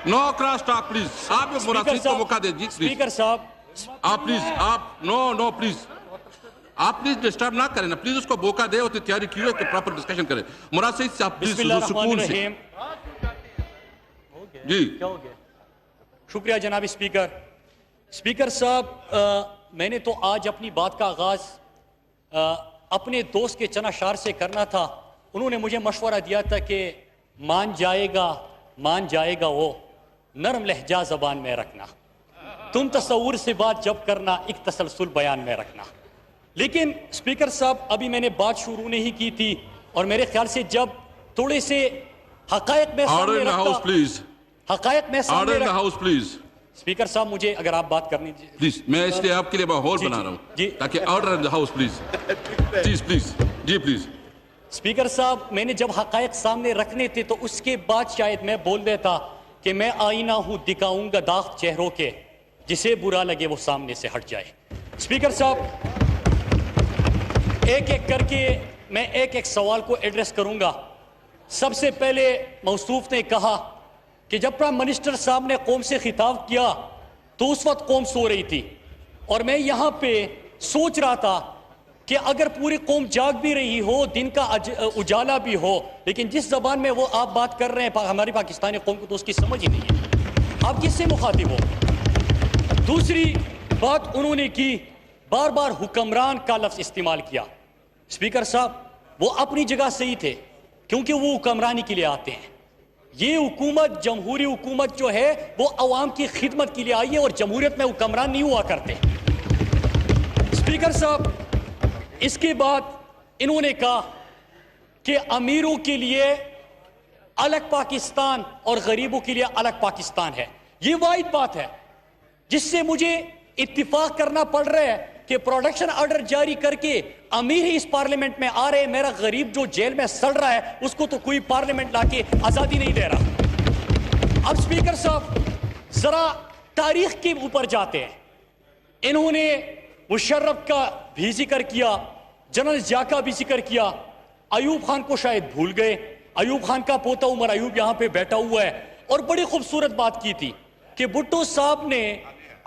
No cross talk please. आप मुनासिब को मौका दे। स्पीकर साहब, आप प्लीज, आप नो प्लीज, आप प्लीज डिस्टर्ब ना करें ना प्लीज। उसको मौका दे, उसने तैयारी की है कि प्रॉपर डिस्कशन करें। मुनासिब से आप प्लीज सुकून से। जी क्या हो गया? शुक्रिया जनाब स्पीकर। स्पीकर साहब, मैंने तो आज अपनी बात का आगाज अपने दोस्त के चनाशार से करना था। उन्होंने मुझे मशवरा दिया था कि मान जाएगा वो, नरम लहजा जबान में रखना, तुम तसव्वुर से बात जब करना, एक तसलसल बयान में रखना। लेकिन स्पीकर साहब, अभी मैंने बात शुरू नहीं की थी और मेरे ख्याल से जब थोड़े से हकायक में सामने रखता, हकायक में सामने रखता। House please. स्पीकर साहब, मुझे अगर आप बात करनी प्लीज, मैं इसलिए आपके लिए माहौल बना रहा हूँ ताकि order in the house please. Please जी प्लीज। स्पीकर साहब, मैंने जब हकायक सामने रखने थे तो उसके बाद शायद मैं बोल देता कि मैं आईना हूं, दिखाऊंगा दाग चेहरों के, जिसे बुरा लगे वो सामने से हट जाए। स्पीकर साहब, एक एक करके मैं एक एक सवाल को एड्रेस करूंगा। सबसे पहले मौसूफ ने कहा कि जब प्राइम मिनिस्टर साहब ने कौम से खिताब किया तो उस वक्त कौम सो रही थी, और मैं यहां पे सोच रहा था कि अगर पूरी कौम जाग भी रही हो, दिन का उजाला भी हो, लेकिन जिस जबान में वो आप बात कर रहे हैं हमारी पाकिस्तानी कौम को तो उसकी समझ ही नहीं है। आप किससे मुखातिब हो? दूसरी बात उन्होंने की, बार बार हुक्मरान का लफ्ज इस्तेमाल किया। स्पीकर साहब, वो अपनी जगह सही थे क्योंकि वो हुक्मरानी के लिए आते हैं। ये हुकूमत, जमहूरी हुकूमत जो है वो अवाम की खिदमत के लिए आई है और जमहूरियत में हुक्मरान नहीं हुआ करते। स्पीकर साहब, इसके बाद इन्होंने कहा कि अमीरों के लिए अलग पाकिस्तान और गरीबों के लिए अलग पाकिस्तान है। ये वाहिद बात है जिससे मुझे इत्तिफाक करना पड़ रहा है कि प्रोडक्शन ऑर्डर जारी करके अमीर ही इस पार्लियामेंट में आ रहे, मेरा गरीब जो जेल में सड़ रहा है उसको तो कोई पार्लियामेंट लाके आजादी नहीं दे रहा। अब स्पीकर साहब, जरा तारीख के ऊपर जाते हैं। इन्होंने मुशर्रफ का भी जिक्र किया, जनरल जिया का भी जिक्र किया, अयूब खान को शायद भूल गए। अयूब खान का पोता उमर अयूब यहां पे बैठा हुआ है, और बड़ी खूबसूरत बात की थी कि भुट्टो साहब ने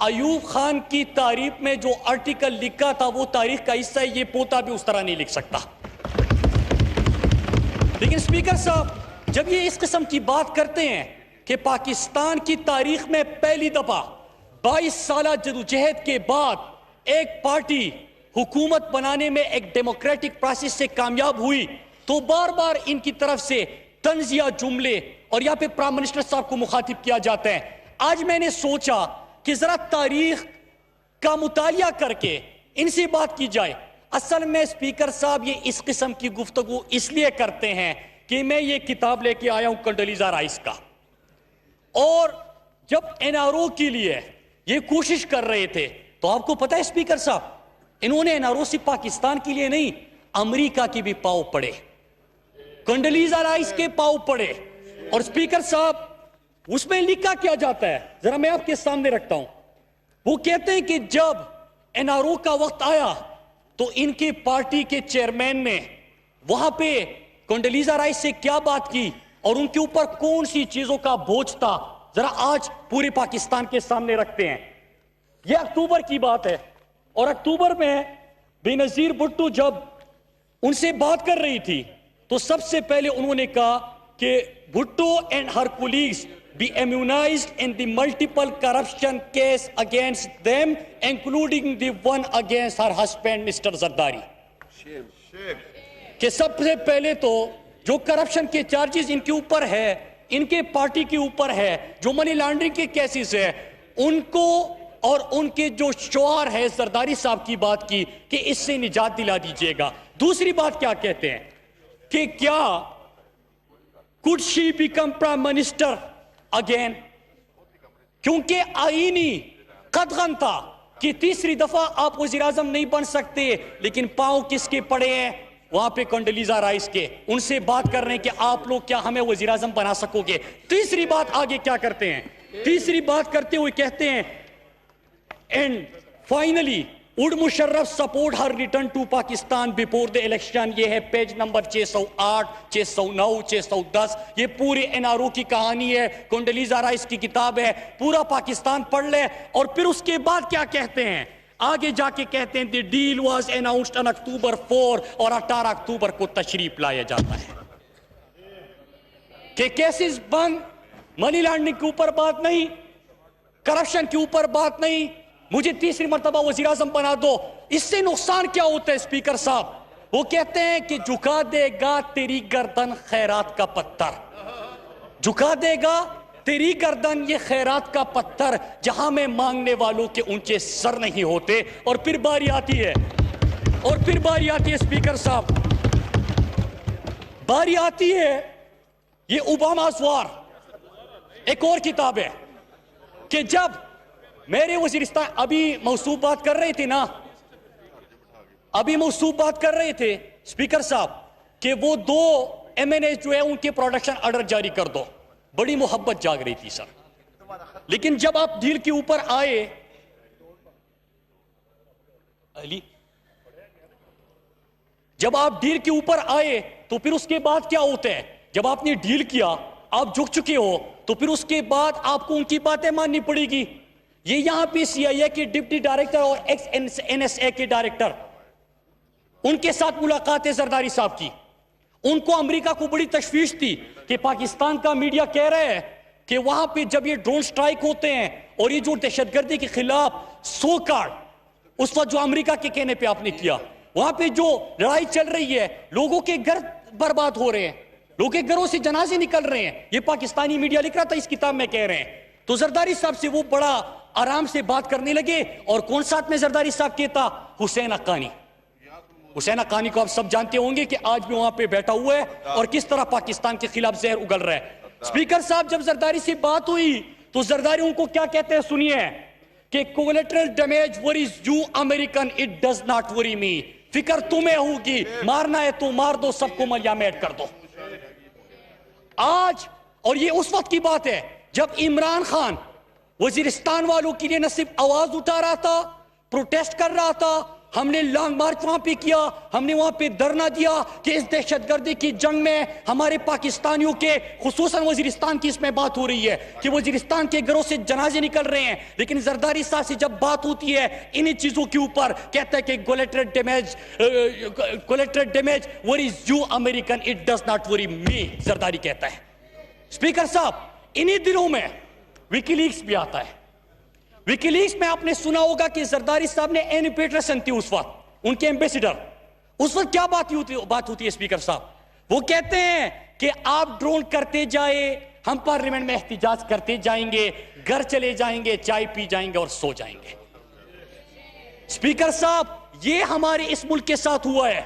अयूब खान की तारीफ में जो आर्टिकल लिखा था वो तारीख का हिस्सा है, ये पोता भी उस तरह नहीं लिख सकता। लेकिन स्पीकर साहब, जब ये इस किस्म की बात करते हैं कि पाकिस्तान की तारीख में पहली दफा 22 साल जदोजहद के बाद एक पार्टी हुकूमत बनाने में एक डेमोक्रेटिक प्रोसेस से कामयाब हुई, तो बार बार इनकी तरफ से तंजिया जुमले और यहाँ पे प्राइम मिनिस्टर साहब को मुखातिब किया जाता है। आज मैंने सोचा कि जरा तारीख का मुतालिया करके इनसे बात की जाए। असल में स्पीकर साहब, ये इस किस्म की गुफ्तगू इसलिए करते हैं कि मैं ये किताब लेके आया हूं कंडोलीजा राइस का, और जब एनआरओ के लिए ये कोशिश कर रहे थे तो आपको पता है स्पीकर साहब, इन्होंने एनआरओ से पाकिस्तान के लिए नहीं, अमेरिका के भी पांव पड़े, कंडोलीजा राइस के पांव पड़े। और स्पीकर साहब, उसमें लिखा क्या जाता है, जरा मैं आपके सामने रखता हूं। वो कहते हैं कि जब एनआरओ का वक्त आया तो इनके पार्टी के चेयरमैन ने वहां पे कंडोलीजा राइस से क्या बात की और उनके ऊपर कौन सी चीजों का बोझ था, जरा आज पूरे पाकिस्तान के सामने रखते हैं। यह अक्टूबर की बात है, और अक्टूबर में बेनजीर भुट्टो जब उनसे बात कर रही थी तो सबसे पहले उन्होंने कहा कि Bhutto and her colleagues be immunized in the multiple corruption case against them, including the one against her husband Mr. Zardari। कि सबसे पहले तो जो करप्शन के चार्जेस इनके ऊपर है, इनके पार्टी के ऊपर है, जो मनी लॉन्ड्रिंग के केसेस है, उनको और उनके जो शोहर है जरदारी साहब की बात की कि इससे निजात दिला दीजिएगा। दूसरी बात क्या कहते हैं कि क्या could she become prime minister again, क्योंकि आईनी कदगन था कि तीसरी दफा आप वजीर आजम नहीं बन सकते, लेकिन पांव किसके पड़े हैं वहां पे, कंडोलीजा राइस के। उनसे बात कर रहे हैं कि आप लोग क्या हमें वजीर आजम बना सकोगे। तीसरी बात आगे क्या करते हैं, तीसरी बात करते हुए कहते हैं and finally Would Musharraf support her return to Pakistan before the election? ये है पेज नंबर 608, 609, 610। ये पूरी एनआरओ की कहानी है, कोंडलीजा राइस की किताब है। पूरा पाकिस्तान पढ़ ले और फिर उसके बाद क्या कहते हैं, आगे जाके कहते हैं the deal was announced on October 4 और 18 अक्टूबर को तशरीफ लाया जाता है कि केसेस बंद, मनी लॉन्ड्रिंग के ऊपर बात नहीं, करप्शन के ऊपर बात नहीं, मुझे तीसरी मर्तबा वजीर आजम बना दो। इससे नुकसान क्या होता है स्पीकर साहब? वो कहते हैं कि झुका देगा तेरी गर्दन खैरात का पत्थर, झुका देगा तेरी गर्दन ये खैरात का पत्थर, जहां में मांगने वालों के ऊंचे सर नहीं होते। और फिर बारी आती है, और फिर बारी आती है स्पीकर साहब, बारी आती है ये ओबामा's वार, एक और किताब है कि जब मेरे वजीरिस्तान, अभी मौसूफ बात कर रहे थे ना, अभी मौसूफ बात कर रहे थे स्पीकर साहब कि वो 2 MNA जो है उनके प्रोडक्शन ऑर्डर जारी कर दो, बड़ी मोहब्बत जाग रही थी सर। लेकिन जब आप डील के ऊपर आए अली, जब आप डील के ऊपर आए तो फिर उसके बाद क्या होता है? जब आपने डील किया, आप झुक चुके हो, तो फिर उसके बाद आपको उनकी बातें माननी पड़ेगी। ये यहां पे CIA के डिप्टी डायरेक्टर और एक्स NSA के डायरेक्टर, उनके साथ मुलाकात है जरदारी साहब की। उनको अमेरिका को बड़ी तशवीश थी कि पाकिस्तान का मीडिया कह रहा है कि वहां पे जब ये ड्रोन स्ट्राइक होते हैं और ये जो दहशतगर्दी के खिलाफ सो कार्ड उस वक्त जो अमेरिका के कहने पे आपने किया, वहां पे जो लड़ाई चल रही है, लोगों के घर बर्बाद हो रहे हैं, लोगों के घरों से जनाजे निकल रहे हैं, ये पाकिस्तानी मीडिया लिख रहा था, इस किताब में कह रहे हैं। तो जरदारी साहब से वो बड़ा आराम से बात करने लगे। और कौन साथ में जरदारी साहब कहता? हुसैन हक्कानी। हुसैन हक्कानी को आप सब जानते होंगे कि आज भी वहां पे बैठा हुआ है और किस तरह पाकिस्तान के खिलाफ जहर उगल रहा है। स्पीकर साहब, जब जरदारी से बात हुई तो जरदारी उनको क्या कहते हैं सुनिए, कि collateral damage worries you American, it does not worry me. फिक्र तुम्हें होगी, मारना है तो मार दो, सबको मलिया में ऐड कर दो। आज, और ये उस वक्त की बात है जब इमरान खान वजीरिस्तान वालों के लिए न सिर्फ आवाज उठा रहा था, प्रोटेस्ट कर रहा था, हमने लॉन्ग मार्च वहां पे किया, हमने वहां पे धरना दिया कि इस दहशतगर्दी की जंग में हमारे पाकिस्तानियों के, खुसूसन वजीरिस्तान की इसमें बात हो रही है कि वजीरिस्तान के घरों से जनाजे निकल रहे हैं। लेकिन जरदारी साहब से जब बात होती है इन्हीं चीजों के ऊपर, कहता है कि collateral damage worries you American, it does not worry me, Zardari कहता है। स्पीकर साहब, इन्हीं दिनों में विकीलीक्स भी आता है। विकीलीक्स में आपने सुना होगा कि जरदारी साहब ने एनी पीटरसन थी उस वक्त, उनके एम्बेसडर, उस वक्त क्या बात होती है स्पीकर साहब? वो कहते हैं कि आप ड्रोन करते जाए, हम पार्लियामेंट में एहतिजाज करते जाएंगे, घर चले जाएंगे, चाय पी जाएंगे और सो जाएंगे। स्पीकर साहब, ये हमारे इस मुल्क के साथ हुआ है।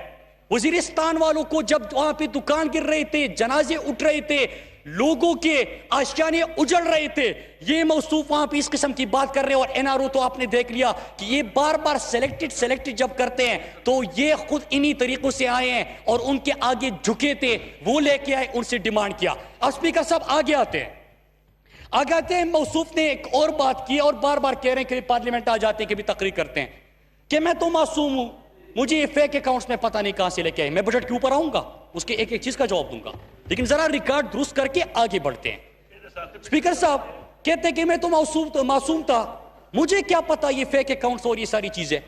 वजीरिस्तान वालों को जब वहां पे दुकान गिर रहे थे, जनाजे उठ रहे थे, लोगों के आशियाने उजड़ रहे थे, ये मौसूफ वहां पे इस किस्म की बात कर रहे हैं। और एनआरओ तो आपने देख लिया कि ये बार बार सेलेक्टेड जब करते हैं तो ये खुद इन्हीं तरीकों से आए हैं और उनके आगे झुके थे, वो लेके आए, उनसे डिमांड किया। अब स्पीकर साहब आगे आते हैं, मौसूफ ने एक और बात की और बार बार कह रहे हैं कि पार्लियामेंट आ जाते हैं, कि भी तकरीर करते हैं कि मैं तो मासूम हूं, मुझे ये फेक अकाउंट्स में पता नहीं कहां से लेके आए। मैं बजट के ऊपर आऊंगा, उसके एक एक चीज का जवाब दूंगा, लेकिन जरा रिकॉर्ड दुरुस्त करके आगे बढ़ते हैं। स्पीकर साहब कहते हैं कि मैं तो मासूम था, मुझे क्या पता ये फेक अकाउंट्स और ये सारी चीजें।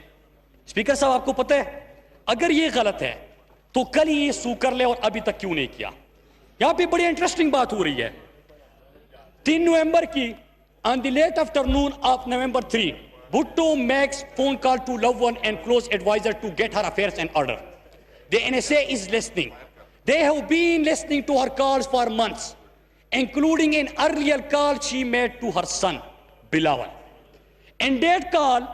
स्पीकर साहब, आपको पता है अगर ये गलत है तो कल ही ये सू कर ले और अभी तक क्यों नहीं किया? यहां पे बड़ी इंटरेस्टिंग बात हो रही है। 3 नवंबर की on the late afternoon of November 3, Bhutto makes phone call to loved one and close advisor to get her affairs in order. The NSA is listening. They have been listening to her calls for months, including an earlier call she made to her son, Bilawal. In that call,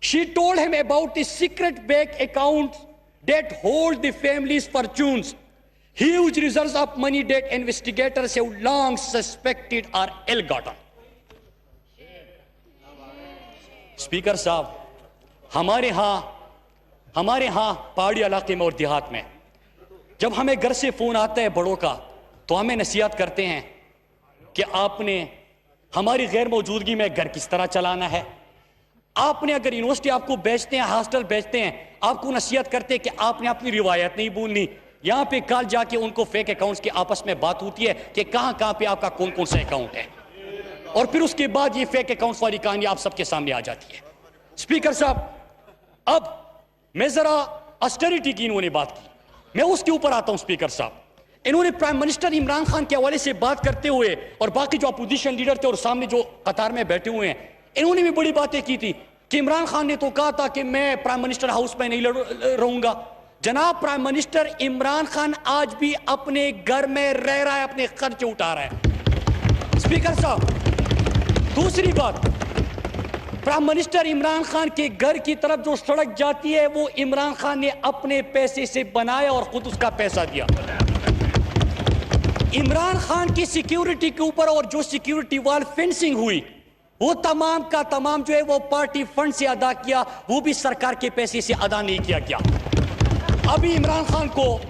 she told him about the secret bank accounts that hold the family's fortunes, huge reserves of money that investigators have long suspected are ill-gotten. Speaker साहब, हमारे यहां पहाड़ी इलाके में और देहात में जब हमें घर से फोन आता है बड़ों का, तो हमें नसीहत करते हैं कि आपने हमारी गैर मौजूदगी में घर किस तरह चलाना है, आपने अगर यूनिवर्सिटी आपको बेचते हैं, हॉस्टल बेचते हैं, आपको नसीहत करते हैं कि आपने अपनी रिवायत नहीं भूलनी। यहां पे कल जाके उनको फेक अकाउंट्स की आपस में बात होती है कि कहां पे आपका कौन कौन सा अकाउंट है, और फिर उसके बाद ये फेक अकाउंट्स वाली कहानी आप सबके सामने आ जाती है। स्पीकर साहब, अब मैं जरा ऑस्टेरिटी की इन्होंने बात की, मैं उसके ऊपर आता हूं। स्पीकर साहब, इन्होंने प्राइम मिनिस्टर इमरान खान के हवाले से बात करते हुए और बाकी जो अपोजिशन लीडर थे और सामने जो कतार में बैठे हुए हैं, इन्होंने भी बड़ी बातें की थी कि इमरान खान ने तो कहा था कि मैं प्राइम मिनिस्टर हाउस में नहीं रहूंगा। जनाब, प्राइम मिनिस्टर इमरान खान आज भी अपने घर में रह रहा है, अपने खर्च उठा रहा है। स्पीकर साहब, दूसरी बात, प्राइम मिनिस्टर इमरान खान के घर की तरफ जो सड़क जाती है वो इमरान खान ने अपने पैसे से बनाया और खुद उसका पैसा दिया। इमरान खान की सिक्योरिटी के ऊपर और जो सिक्योरिटी वाल फेंसिंग हुई वो तमाम का तमाम जो है वो पार्टी फंड से अदा किया, वो भी सरकार के पैसे से अदा नहीं किया गया। अभी इमरान खान को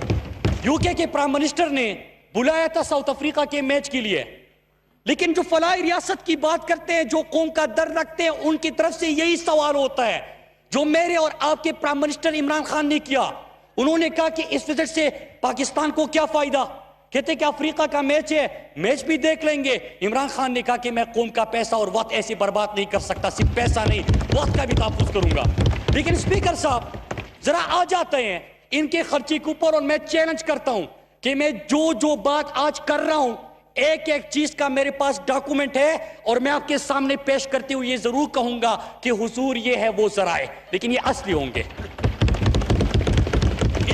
यूके के प्राइम मिनिस्टर ने बुलाया था साउथ अफ्रीका के मैच के लिए, लेकिन जो फलाई रियासत की बात करते हैं, जो कौम का दर्द रखते हैं, उनकी तरफ से यही सवाल होता है जो मेरे और आपके प्राइम मिनिस्टर इमरान खान ने किया। उन्होंने कहा कि इस विजिट से पाकिस्तान को क्या फायदा, कहते कि अफ्रीका का मैच है, मैच भी देख लेंगे। इमरान खान ने कहा कि मैं कौम का पैसा और वक्त ऐसे बर्बाद नहीं कर सकता, सिर्फ पैसा नहीं वक्त का भी तहफ्फुज़ करूंगा। लेकिन स्पीकर साहब, जरा आ जाते हैं इनके खर्चे के ऊपर, और मैं चैलेंज करता हूं कि मैं जो बात आज कर रहा हूं, एक एक चीज का मेरे पास डॉक्यूमेंट है और मैं आपके सामने पेश करते हुए ये जरूर कहूंगा कि हुजूर ये है वो जराए, लेकिन ये असली होंगे।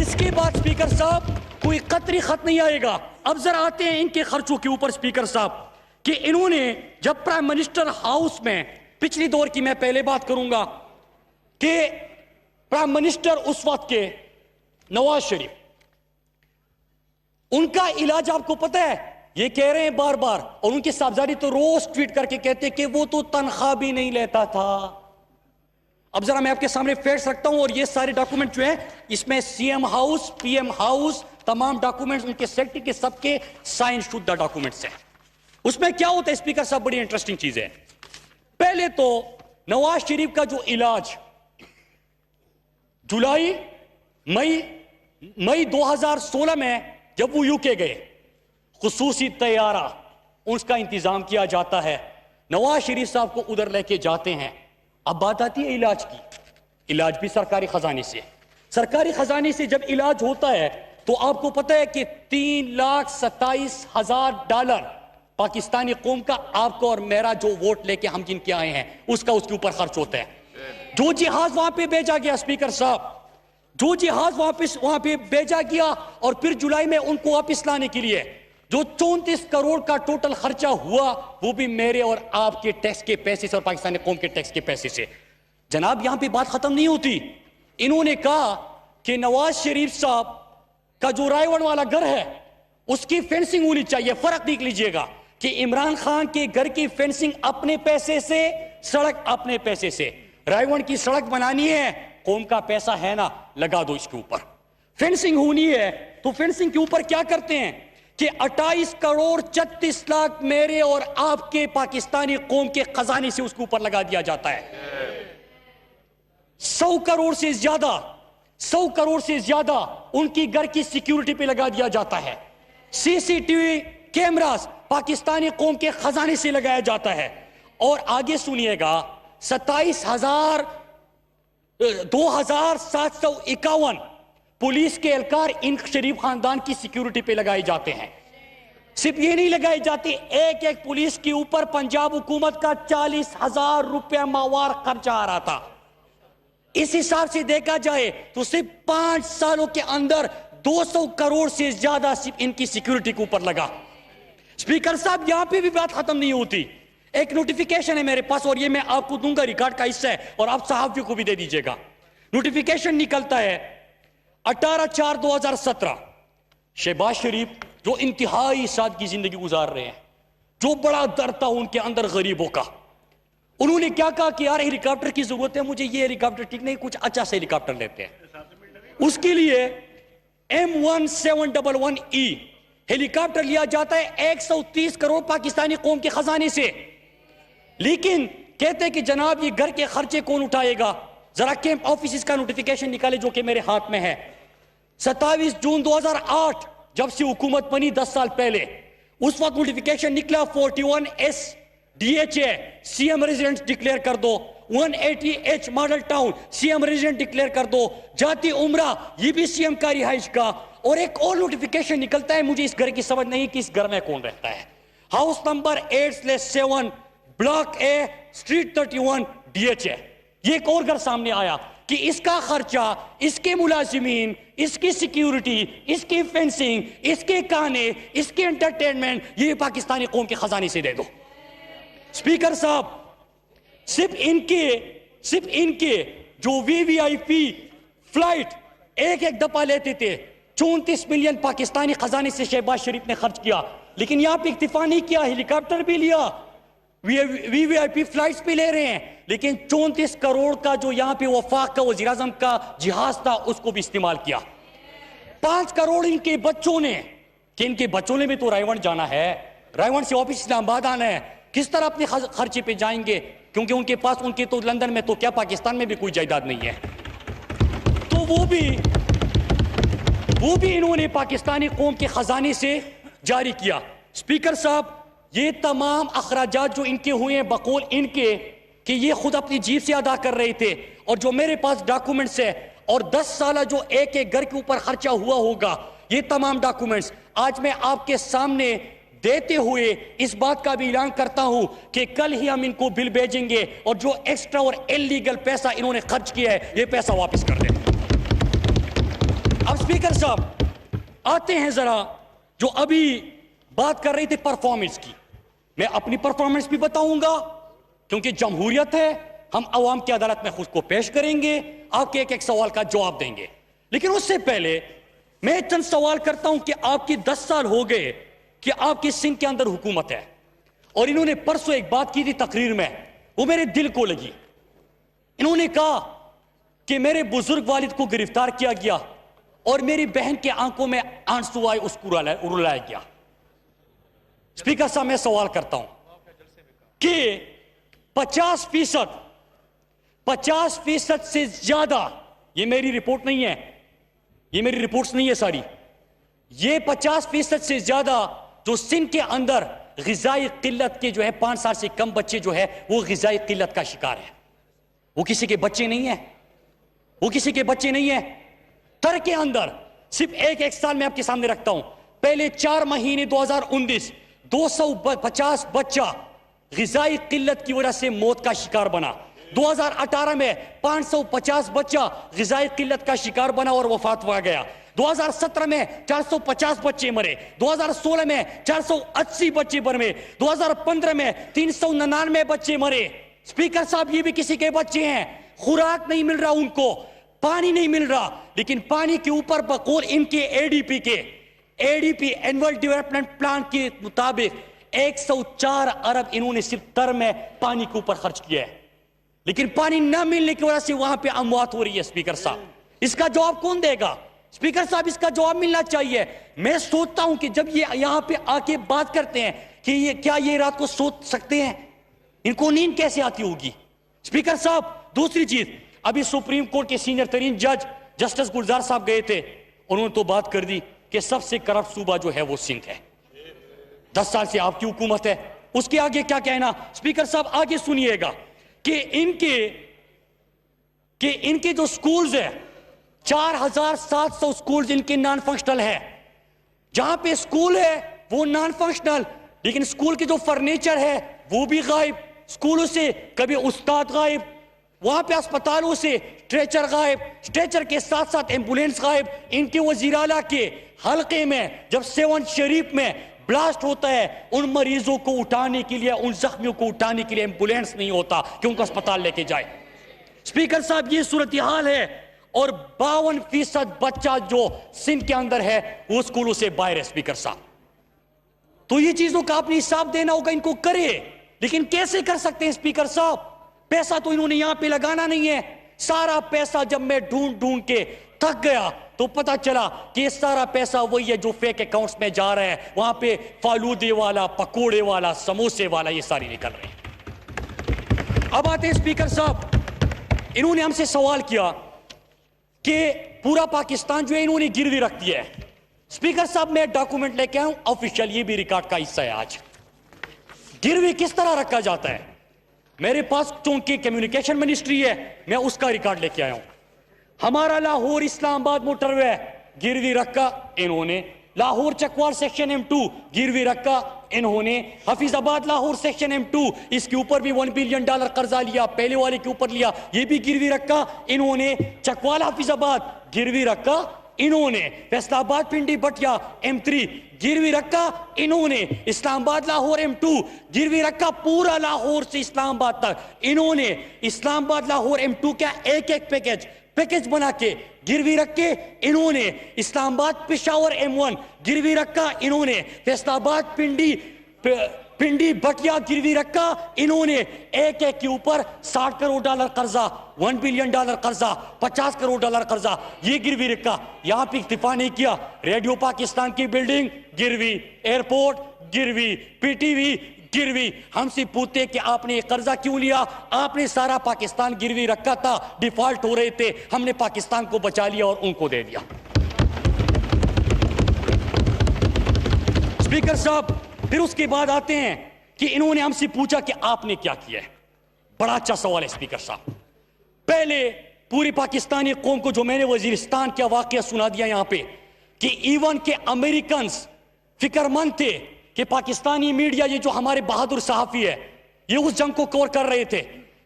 इसके बाद स्पीकर साहब कोई कतरी खत नहीं आएगा। अब जरा आते हैं इनके खर्चों के ऊपर स्पीकर साहब, कि इन्होंने जब प्राइम मिनिस्टर हाउस में पिछली दौर की मैं पहले बात करूंगा कि प्राइम मिनिस्टर उस वक्त के नवाज शरीफ, उनका इलाज आपको पता है, ये कह रहे हैं बार बार, और उनके साहबजादी तो रोज ट्वीट करके कहते हैं कि वो तो तनख्वाह भी नहीं लेता था। अब जरा मैं आपके सामने फैक्ट्स रखता हूं, और ये सारे डॉक्यूमेंट जो है इसमें सीएम हाउस, पीएम हाउस, तमाम डॉक्यूमेंट्स उनके सेक्रेटरी के सबके साइन शुदा डॉक्यूमेंट्स हैं। उसमें क्या होता है स्पीकर साहब, बड़ी इंटरेस्टिंग चीज है। पहले तो नवाज शरीफ का जो इलाज जुलाई मई 2016 में जब वो यूके गए, खुसूसी तैयारा उसका इंतजाम किया जाता है, नवाज शरीफ साहब को उधर लेके जाते हैं। अब बात आती है इलाज की, इलाज भी सरकारी खजाने से। सरकारी खजाने से जब इलाज होता है तो आपको पता है कि $3,27,000 पाकिस्तानी कौम का, आपको और मेरा जो वोट लेके हम जिनके आए हैं उसका उसके ऊपर खर्च होता है। जो जिहाज वहां पे भेजा गया स्पीकर साहब, जो जिहाज वहां पे भेजा गया, और फिर जुलाई में उनको वापिस लाने के लिए जो 34 करोड़ का टोटल खर्चा हुआ, वो भी मेरे और आपके टैक्स के पैसे से और पाकिस्तानी कौम के टैक्स के पैसे से। जनाब, यहां पे बात खत्म नहीं होती। इन्होंने कहा कि नवाज शरीफ साहब का जो रायवन वाला घर है उसकी फेंसिंग होनी चाहिए। फर्क देख लीजिएगा कि इमरान खान के घर की फेंसिंग अपने पैसे से, सड़क अपने पैसे से। रायवन की सड़क बनानी है, कौम का पैसा है ना, लगा दो इसके ऊपर। फेंसिंग होनी है तो फेंसिंग के ऊपर क्या करते हैं कि 28 करोड़ 36 लाख मेरे और आपके पाकिस्तानी कौम के खजाने से उसके ऊपर लगा दिया जाता है। 100 करोड़ से ज्यादा उनकी घर की सिक्योरिटी पे लगा दिया जाता है। सीसीटीवी कैमरास पाकिस्तानी कौम के खजाने से लगाया जाता है। और आगे सुनिएगा, 2,751 पुलिस के एहलकार इन शरीफ खानदान की सिक्योरिटी पे लगाए जाते हैं। सिर्फ ये नहीं लगाए जाते, एक एक पुलिस के ऊपर पंजाब हुकूमत का 40,000 रुपया माहवार खर्चा आ रहा था। इस हिसाब से देखा जाए तो सिर्फ 5 सालों के अंदर 200 करोड़ से ज्यादा सिर्फ इनकी सिक्योरिटी के ऊपर लगा। स्पीकर साहब, यहां पे भी बात खत्म नहीं होती। एक नोटिफिकेशन है मेरे पास, और ये मैं आपको दूंगा, रिकॉर्ड का हिस्सा है, और आप सहाफियों को भी दे दीजिएगा। नोटिफिकेशन निकलता है 18/4/2017। शहबाज शरीफ जो इंतहाई सादगी जिंदगी गुजार रहे हैं, जो बड़ा दर्द था उनके अंदर गरीबों का, उन्होंने क्या कहा कि यार हेलीकॉप्टर की जरूरत है मुझे, ये हेलीकॉप्टर ठीक नहीं, कुछ अच्छा से हेलीकॉप्टर लेते हैं। उसके लिए M1711E हेलीकॉप्टर लिया जाता है 130 करोड़ पाकिस्तानी कौम के खजाने से। लेकिन कहते हैं कि जनाब ये घर के खर्चे कौन उठाएगा, जरा कैंप ऑफिस का नोटिफिकेशन निकाले जो कि मेरे हाथ में है। 27 जून 2008 जब से हुकूमत बनी 10 साल पहले, उस वक्त नोटिफिकेशन निकला 41S DHA CM resident declare कर दो, 180H model town CM resident declare कर दो, जाती उम्रा ये भी सीएम का रिहाइश का। और एक और नोटिफिकेशन निकलता है, मुझे इस घर की समझ नहीं कि इस घर में कौन रहता है, house number 8/7 block A street 31 DHA। ये एक और घर सामने आया कि इसका खर्चा, इसके मुलाजिमीन, इसकी सिक्योरिटी, इसकी फेंसिंग, इसके खाने, इसके एंटरटेनमेंट, ये पाकिस्तानी कौम के खजाने से दे दो। स्पीकर साहब, सिर्फ इनके जो VVIP फ्लाइट एक एक दफा लेते थे, 34 मिलियन पाकिस्तानी खजाने से शहबाज शरीफ ने खर्च किया। लेकिन यहां पे इक्तिफा नहीं किया, हेलीकॉप्टर भी लिया, VVIP फ्लाइट्स भी ले रहे हैं, लेकिन 34 करोड़ का जो यहां पे वफाक का वजीर आजम का जहाज था उसको भी इस्तेमाल किया। 5 करोड़ इनके बच्चों ने, कि इनके बच्चों ने भी तो रायवन जाना है, रायवन से वापिस इस्लामाबाद आना है, किस तरह अपने खर्चे पे जाएंगे, क्योंकि उनके पास, उनके तो लंदन में तो क्या पाकिस्तान में भी कोई जायदाद नहीं है। तो वो भी इन्होंने पाकिस्तानी कौम के खजाने से जारी किया। स्पीकर साहब, ये तमाम अखराजात जो इनके हुए हैं बकौल इनके कि ये खुद अपनी जीब से अदा कर रहे थे, और जो मेरे पास डॉक्यूमेंट्स है, और 10 साल जो एक एक घर के ऊपर खर्चा हुआ होगा, ये तमाम डॉक्यूमेंट्स आज मैं आपके सामने देते हुए इस बात का भी ऐलान करता हूं कि कल ही हम इनको बिल भेजेंगे, और जो एक्स्ट्रा और इलीगल पैसा इन्होंने खर्च किया है ये पैसा वापस कर दें। अब स्पीकर साहब आते हैं, जरा जो अभी बात कर रही थी परफॉर्मेंस की, मैं अपनी परफॉर्मेंस भी बताऊंगा, क्योंकि जमहूरियत है, हम अवाम की अदालत में खुद को पेश करेंगे, आपके एक एक सवाल का जवाब देंगे। लेकिन उससे पहले मैं चंद सवाल करता हूं कि आपकी 10 साल हो गए कि आपकी सिंध के अंदर हुकूमत है, और इन्होंने परसों एक बात की थी तकरीर में, वो मेरे दिल को लगी। इन्होंने कहा कि मेरे बुजुर्ग वालिद को गिरफ्तार किया गया और मेरी बहन के आंखों में आंसू आए, उसको रुलाया गया। स्पीकर साहब, मैं सवाल करता हूं कि 50% से ज्यादा, ये मेरी रिपोर्ट नहीं है, ये मेरी रिपोर्ट्स नहीं है सारी, ये 50% से ज्यादा जो सिंध के अंदर ग़िज़ाई किल्लत के जो है 5 साल से कम बच्चे जो है वो ग़िज़ाई किल्लत का शिकार है। वो किसी के बच्चे नहीं है, वो किसी के बच्चे नहीं है। तर के अंदर सिर्फ एक साल में आपके सामने रखता हूं, पहले 4 महीने 2019 250 बच्चा ग़िज़ाई किल्लत की वजह से मौत का शिकार बना। 2018 में 550 बच्चा ग़िज़ाई किल्लत का शिकार बना और वफात पा गया। 2017 में 450 बच्चे मरे, 2016 में 480 बच्चे मरे, 2015 में 399 बच्चे मरे। स्पीकर साहब, ये भी किसी के बच्चे हैं, खुराक नहीं मिल रहा उनको, पानी नहीं मिल रहा, लेकिन पानी के ऊपर बकौल इनके ADP एनुअल डेवलपमेंट प्लान के मुताबिक 104 अरब इन्होंने सिर्फ तर में पानी के ऊपर खर्च किया है, लेकिन पानी न मिलने की वजह से वहां पे अमवात हो रही है। स्पीकर साहब, इसका जवाब कौन देगा? स्पीकर साहब, इसका जवाब मिलना चाहिए। मैं सोचता हूं कि जब ये यहां पे आके बात करते हैं कि ये रात को सोच सकते हैं, इनको नींद कैसे आती होगी? स्पीकर साहब, दूसरी चीज, अभी सुप्रीम कोर्ट के सीनियर तरीन जज जस्टिस गुलजार साहब गए थे, उन्होंने तो बात कर दी कि सबसे करप्ट सूबा जो है वो सिंध है। 10 साल से आपकी हुकूमत है, उसके आगे क्या कहना? स्पीकर साहब, आगे सुनिएगा कि इनके जो स्कूल्स है, 4700 स्कूल्स इनके नॉन फंक्शनल है। जहां पे स्कूल है वो नॉन फंक्शनल, लेकिन स्कूल के जो फर्नीचर है वो भी गायब, स्कूलों से कभी उस्ताद गायब, वहां पे अस्पतालों से स्ट्रेचर गायब, स्ट्रेचर के साथ साथ एम्बुलेंस गायब। इनके वजीर आला के हल्के में जब 7 शरीफ में ब्लास्ट होता है, उन मरीजों को उठाने के लिए, उन जख्मियों को उठाने के लिए एम्बुलेंस नहीं होता कि उनको अस्पताल लेके जाए। स्पीकर साहब, ये सूरत हाल है, और 52% बच्चा जो सिंध के अंदर है वो स्कूलों से बाहर है। स्पीकर साहब, तो ये चीजों का आपने हिसाब देना होगा, इनको करे, लेकिन कैसे कर सकते हैं? स्पीकर साहब, पैसा तो इन्होंने यहां पे लगाना नहीं है। सारा पैसा जब मैं ढूंढ के थक गया तो पता चला कि ये सारा पैसा वही है जो फेक अकाउंट्स में जा रहा है, वहां पे फालूदे वाला, पकोड़े वाला, समोसे वाला, ये सारी निकल रही है। अब आते हैं स्पीकर साहब, इन्होंने हमसे सवाल किया कि पूरा पाकिस्तान जो है इन्होंने गिरवी रख दिया है। स्पीकर साहब मैं डॉक्यूमेंट लेके आया हूं ऑफिशियल, ये भी रिकॉर्ड का हिस्सा है। आज गिरवी किस तरह रखा जाता है मेरे पास, चूंकि कम्युनिकेशन मिनिस्ट्री है, मैं उसका रिकॉर्ड लेके आया हूं। हमारा लाहौर इस्लामाबाद मोटरवे गिरवी रखा इन्होंने, लाहौर चकवाल सेक्शन M2 गिरवी रखा इन्होंने, हफीजाबाद लाहौर सेक्शन M2 इसके ऊपर भी $1 बिलियन कर्जा लिया, पहले वाले के ऊपर लिया, ये भी गिरवी रखा इन्होंने। चकवाल हफीजाबाद गिरवी रखा इन्होंने, फैसलाबाद पिंडी बटिया M3 गिरवी रखा इन्होंने, इस्लामाबाद लाहौर M2 गिरवी रखा, पूरा लाहौर से इस्लामाबाद तक इन्होंने इस्लामाबाद लाहौर M2 का एक एक पैकेज बना के गिरवी रख के इन्होंने, इस्लामाबाद पेशावर M1 गिरवी रखा इन्होंने, फैसलाबाद पिंडी बटिया गिरवी रखा इन्होंने, एक के ऊपर $60 करोड़ कर्जा, $1 बिलियन कर्जा, $50 करोड़ कर्जा, ये गिरवी रखा। यहां पे इक्तिफा नहीं किया, रेडियो पाकिस्तान की बिल्डिंग गिरवी, एयरपोर्ट गिरवी, PTV गिरवी। हमसे पूछते कि आपने ये कर्जा क्यों लिया, आपने सारा पाकिस्तान गिरवी रखा था, डिफॉल्ट हो रहे थे, हमने पाकिस्तान को बचा लिया और उनको दे दिया। स्पीकर साहब फिर उसके बाद आते हैं कि इन्होंने हमसे पूछा कि आपने क्या किया है। बड़ा अच्छा सवाल है स्पीकर साहब। पहले पूरी पाकिस्तानी कौम को जो मैंने वजीरिस्तान का वाकया सुना दिया यहां पे, कि इवन के अमेरिकन फिक्रमंद थे कि पाकिस्तानी मीडिया, ये जो हमारे बहादुर सहाफी है, ये उस जंग को कवर कर रहे थे,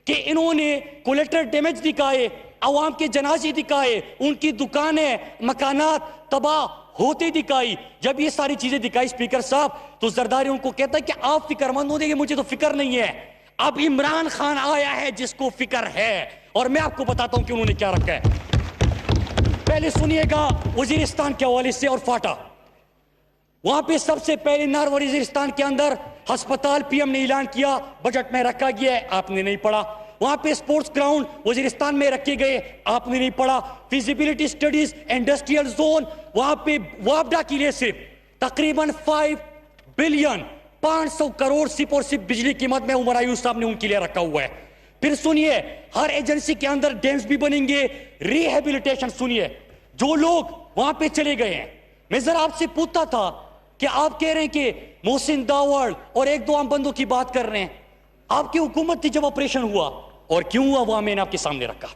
कि इन्होंने कोलेटरल डैमेज दिखाए, अवाम के जनाजे दिखाए, उनकी दुकानें मकानात तबाह होते दिखाई। जब ये सारी चीजें दिखाई स्पीकर साहब, तो जरदारी उनको कहता है कि आप फिक्रमंद हो, मुझे तो फिक्र नहीं है। अब इमरान खान आया है जिसको फिक्र है, और मैं आपको बताता हूं कि उन्होंने क्या रखा है। पहले सुनिएगा वजीरिस्तान के हवाले से और फाटा। वहां पे सबसे पहले नार वजीरिस्तान के अंदर अस्पताल PM ने ऐलान किया, बजट में रखा गया है, आपने नहीं पढ़ा। वहां पे स्पोर्ट्स ग्राउंड वजीरिस्तान में रखे गए, आपने नहीं पढ़ा। फिजिबिलिटी स्टडीज, इंडस्ट्रियल जोन, वहां पे वापडा के लिए सिर्फ तकरीबन $5 बिलियन 500 करोड़ सिर्फ और सिर्फ बिजली कीमत में उमर आयूब साहब ने उनके लिए रखा हुआ है। फिर सुनिए, हर एजेंसी के अंदर डैम्स भी बनेंगे, रिहेबिलिटेशन। सुनिए, जो लोग वहां पे चले गए हैं, मैं जरा आपसे पूछता था कि आप कह रहे हैं कि मोहसिन दावड़ और एक दो आम बंदों की बात कर रहे हैं, आपकी हुकूमत थी जब ऑपरेशन हुआ, और क्यों हुआ वह मैंने आपके सामने रखा।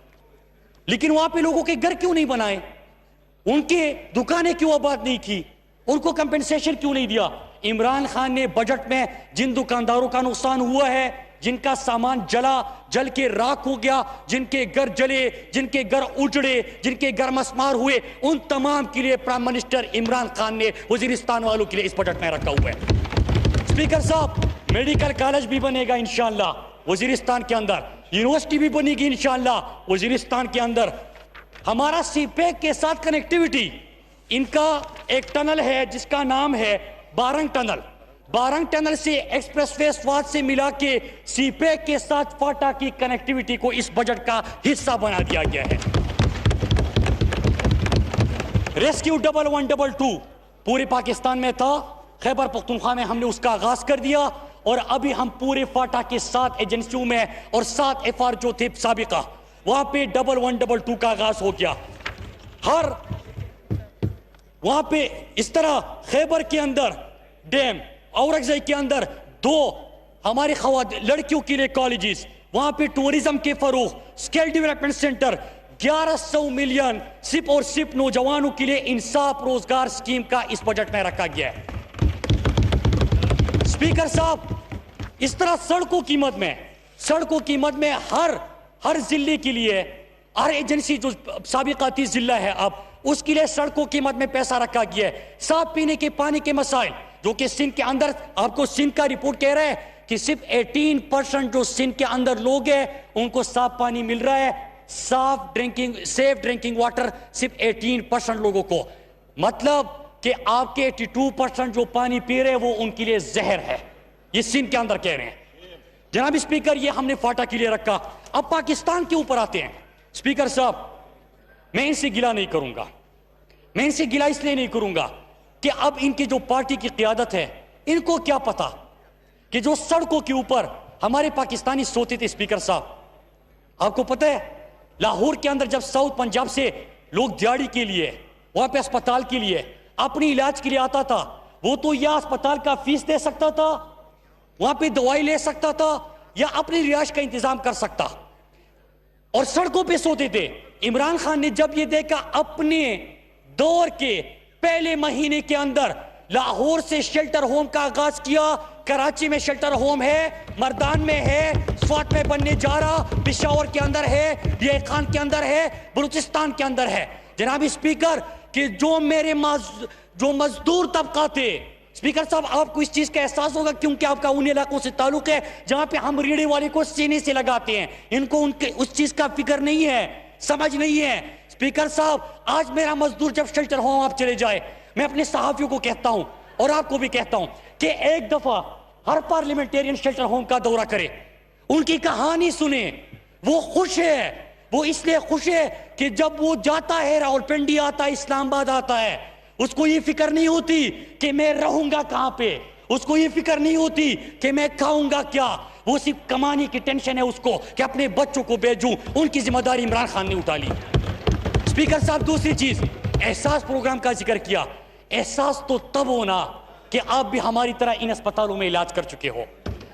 लेकिन वहां पे लोगों के घर क्यों नहीं बनाए, उनके दुकानें क्यों आबाद नहीं की, उनको कंपेंसेशन क्यों नहीं दिया। इमरान खान ने बजट में जिन दुकानदारों का नुकसान हुआ है, जिनका सामान जल के राख हो गया, जिनके घर जले, जिनके घर उजड़े, जिनके घर मसमार हुए, उन तमाम के लिए प्राइम मिनिस्टर इमरान खान ने वजीरिस्तान वालों के लिए इस बजट में रखा हुआ है। स्पीकर साहब, मेडिकल कॉलेज भी बनेगा इंशाअल्लाह वजीरिस्तान के अंदर, यूनिवर्सिटी भी बनेगी इंशाअल्लाह वजीरिस्तान के अंदर। हमारा सीपेक के साथ कनेक्टिविटी, इनका एक टनल है जिसका नाम है बारंग टनल। बारंग टनल से एक्सप्रेसवे स्वाद से मिला के सीपेक के साथ फाटा की कनेक्टिविटी को इस बजट का हिस्सा बना दिया गया है। रेस्क्यू 1122 पूरे पाकिस्तान में था, खैबर पख्तूनख्वा में हमने उसका आगाज कर दिया, और अभी हम पूरे फाटा के 7 एजेंसियों में और 7 FR जो थे साबिका, वहां पे 1122 का आगाज हो गया। हर वहां पे इस तरह खैबर के अंदर डैम, औरंगजेब के अंदर 2 हमारे लड़कियों के लिए कॉलेजेस, वहां पे टूरिज्म के फरोग, स्किल डेवलपमेंट सेंटर, 1100 मिलियन सिर्फ और सिर्फ नौजवानों के लिए इंसाफ रोजगार स्कीम का इस बजट में रखा गया है। स्पीकर साहब, इस तरह सड़कों कीमत में हर जिले के लिए, हर एजेंसी जो साबिकाती जिला है अब, उसके लिए सड़कों कीमत में पैसा रखा गया है। साफ पीने के पानी के मसाइल, जो कि सिंध के अंदर, आपको सिंध का रिपोर्ट कह रहा है कि सिर्फ 18% जो सिंध के अंदर लोग हैं उनको साफ पानी मिल रहा है, सेफ ड्रिंकिंग वाटर सिर्फ 18% लोगों को। मतलब कि आपके 82% जो पानी पी रहे हैं वो उनके लिए जहर है, ये सिंध के अंदर कह रहे हैं। जनाब स्पीकर, ये हमने फाटा के लिए रखा। अब पाकिस्तान के ऊपर आते हैं। स्पीकर साहब, मैं इनसे गिला नहीं करूंगा, मैं इनसे गिला इसलिए नहीं करूंगा कि अब इनकी जो पार्टी की क़यादत है, इनको क्या पता कि जो सड़कों के ऊपर हमारे पाकिस्तानी सोते थे स्पीकर साहब, आपको पता है लाहौर के अंदर जब साउथ पंजाब से लोग दिहाड़ी के लिए वहां पे अस्पताल के लिए अपनी इलाज के लिए आता था, वो तो या अस्पताल का फीस दे सकता था, वहां पे दवाई ले सकता था, या अपनी रिहाइश का इंतजाम कर सकता, और सड़कों पे सोते थे। इमरान खान ने जब ये देखा अपने दौर के पहले महीने के अंदर लाहौर से शेल्टर होम का आगाज किया। कराची में शेल्टर होम है, मर्दान में है, स्वात में बनने जा रहा, पिशावर के अंदर है, ये खान के अंदर है, बलूचिस्तान के अंदर है। जनाब स्पीकर कि जो मजदूर तबका थे, स्पीकर साहब आपको इस चीज का एहसास होगा क्योंकि आपका उन इलाकों से ताल्लुक है जहां पे हम रेड़े वाले को सीने से लगाते हैं, इनको उनके उस चीज का फिक्र नहीं है, समझ नहीं है। स्पीकर साहब आज मेरा मजदूर जब शेल्टर होम आप चले जाए, मैं अपने सहाफियों को कहता हूं और आपको भी कहता हूं कि एक दफा हर पार्लियामेंटेरियन शेल्टर होम का दौरा करे, उनकी कहानी सुने। वो खुश है, वो इसलिए खुश है कि जब वो जाता है, रावलपिंडी आता है, इस्लामाबाद आता है, उसको ये फिक्र नहीं होती कि मैं रहूंगा कहां पे, उसको ये फिक्र नहीं होती कि मैं खाऊंगा क्या, वो सिर्फ कमाने की टेंशन है उसको कि अपने बच्चों को भेजूं। उनकी जिम्मेदारी इमरान खान ने उठा ली। स्पीकर साहब दूसरी चीज, एहसास प्रोग्राम का जिक्र किया। एहसास तो तब होना कि आप भी हमारी तरह इन अस्पतालों में इलाज कर चुके हो,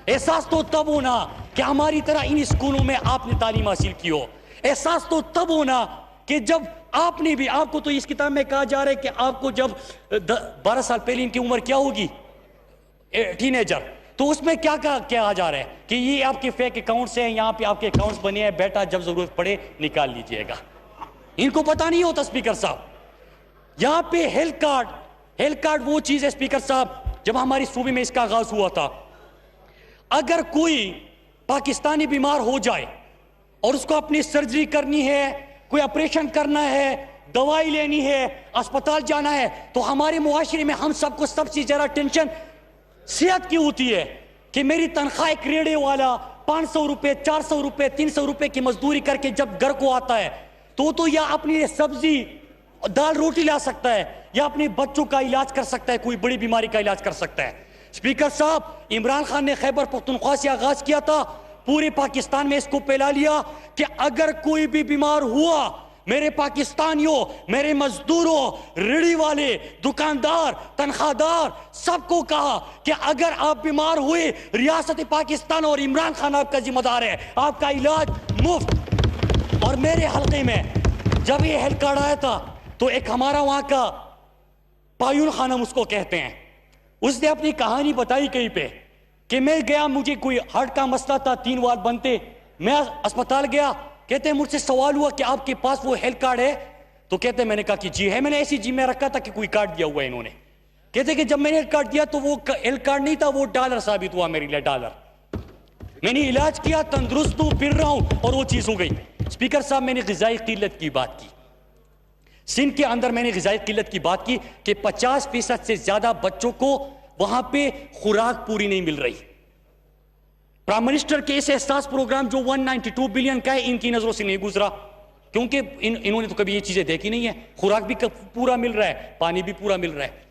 एहसास तो तब होना कि हमारी तरह इन स्कूलों में आपने तालीम हासिल की हो, एहसास तो तब होना कि जब आपने भी, आपको तो इस किताब में कहा जा रहा है कि आपको जब 12 साल पहले इनकी उम्र क्या होगी, टीनेजर, तो उसमें क्या कहा जा रहा है कि ये आपके फेक अकाउंट्स हैं, यहाँ पे आपके अकाउंट्स बने हैं, बेटा जब जरूरत पड़े निकाल लीजिएगा। इनको पता नहीं होता स्पीकर साहब। यहां पे हेल्थ कार्ड वो चीज है स्पीकर साहब, जब हमारी सूबे में इसका आगाज हुआ था, अगर कोई पाकिस्तानी बीमार हो जाए और उसको अपनी सर्जरी करनी है, कोई ऑपरेशन करना है, दवाई लेनी है, अस्पताल जाना है, तो हमारे मुआशरे में हम सबको सबसे ज्यादा टेंशन सेहत की होती है कि मेरी तनख्वाह एक रेड़े वाला 500 रुपए, 400 रुपए, 300 रुपए की मजदूरी करके जब घर को आता है तो या अपनी सब्जी दाल रोटी ला सकता है या अपने बच्चों का इलाज कर सकता है, कोई बड़ी बीमारी का इलाज कर सकता है। स्पीकर साहब, इमरान खान ने खैबर पख्तूनख्वा से आगाज किया था, पूरे पाकिस्तान में इसको फैला लिया कि अगर कोई भी बीमार हुआ, मेरे पाकिस्तानियों, मेरे मजदूरों, रेड़ी वाले, दुकानदार, तनख्वाहदार, सबको कहा कि अगर आप बीमार हुए, रियासत पाकिस्तान और इमरान खान आपका जिम्मेदार है, आपका इलाज मुफ्त। और मेरे हल्के में जब ये हेल्थ कार्ड आया था तो एक हमारा वहां का पायुल खानम उसको कहते हैं, उसने अपनी कहानी बताई कहीं पे कि मैं गया, मुझे कोई हार्ट का मसला था, 3 वार बनते, मैं अस्पताल गया, कहते हैं मुझसे सवाल हुआ कि आपके पास वो हेल्थ कार्ड है, तो कहते हैं मैंने कहा कि जी है, मैंने ऐसी जी में रखा था कि कोई कार्ड दिया हुआ है इन्होंने। कहते कि जब मैंने हेल्थ कार्ड दिया तो वो हेल्थ कार्ड नहीं था, वो डॉलर साबित हुआ मेरे लिए, डॉलर। मैंने इलाज किया, तंदुरुस्त हूं, फिर रहा हूं, और वो चीज हो गई। स्पीकर साहब, मैंने ग़िज़ाई किल्लत की बात की, सिंध के अंदर मैंने ग़िज़ाई किल्लत की बात की कि 50% से ज्यादा बच्चों को वहां पे खुराक पूरी नहीं मिल रही। प्राइम मिनिस्टर के इस एहसास प्रोग्राम जो 192 बिलियन का है, इनकी नजरों से नहीं गुजरा, क्योंकि इन्होंने तो कभी ये चीजें देखी नहीं है। खुराक भी पूरा मिल रहा है, पानी भी पूरा मिल रहा है।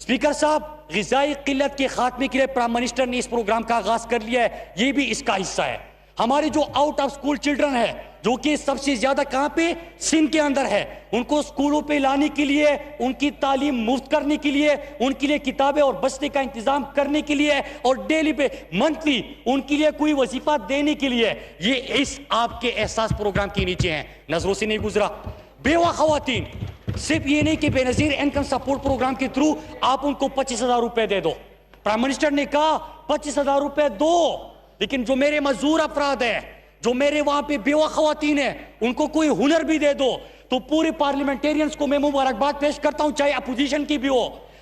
स्पीकर साहब, ग़िज़ाई किल्लत के खात्मे के लिए प्राइम मिनिस्टर ने इस प्रोग्राम का आगाज कर लिया है, ये भी इसका हिस्सा है। हमारे जो आउट ऑफ स्कूल चिल्ड्रन है, जो कि सबसे ज्यादा कहां पे, सिंध के अंदर है, उनको स्कूलों पे लाने के लिए, उनकी तालीम मुफ्त करने के लिए, उनके लिए किताबें और बस्ते का इंतजाम करने के लिए, और डेली पे मंथली उनके लिए कोई वजीफा देने के लिए, ये इस आपके एहसास प्रोग्राम के नीचे है, नजरों से नहीं गुजरा। बेवा खवातीन, सिर्फ ये नहीं कि बेनजीर इनकम सपोर्ट प्रोग्राम के थ्रू आप उनको 25,000 रुपए दे दो। प्राइम मिनिस्टर ने कहा 25,000 रुपए दो, लेकिन जो मेरे मजदूर अफराद है, जो मेरे वहां पे बेवा खवातीन है, उनको कोई हुनर भी दे दो। तो पूरे पार्लियामेंटेरियंस को मैं मुबारकबाद पेश करता हूं, चाहे अपोजिशन की भी हो।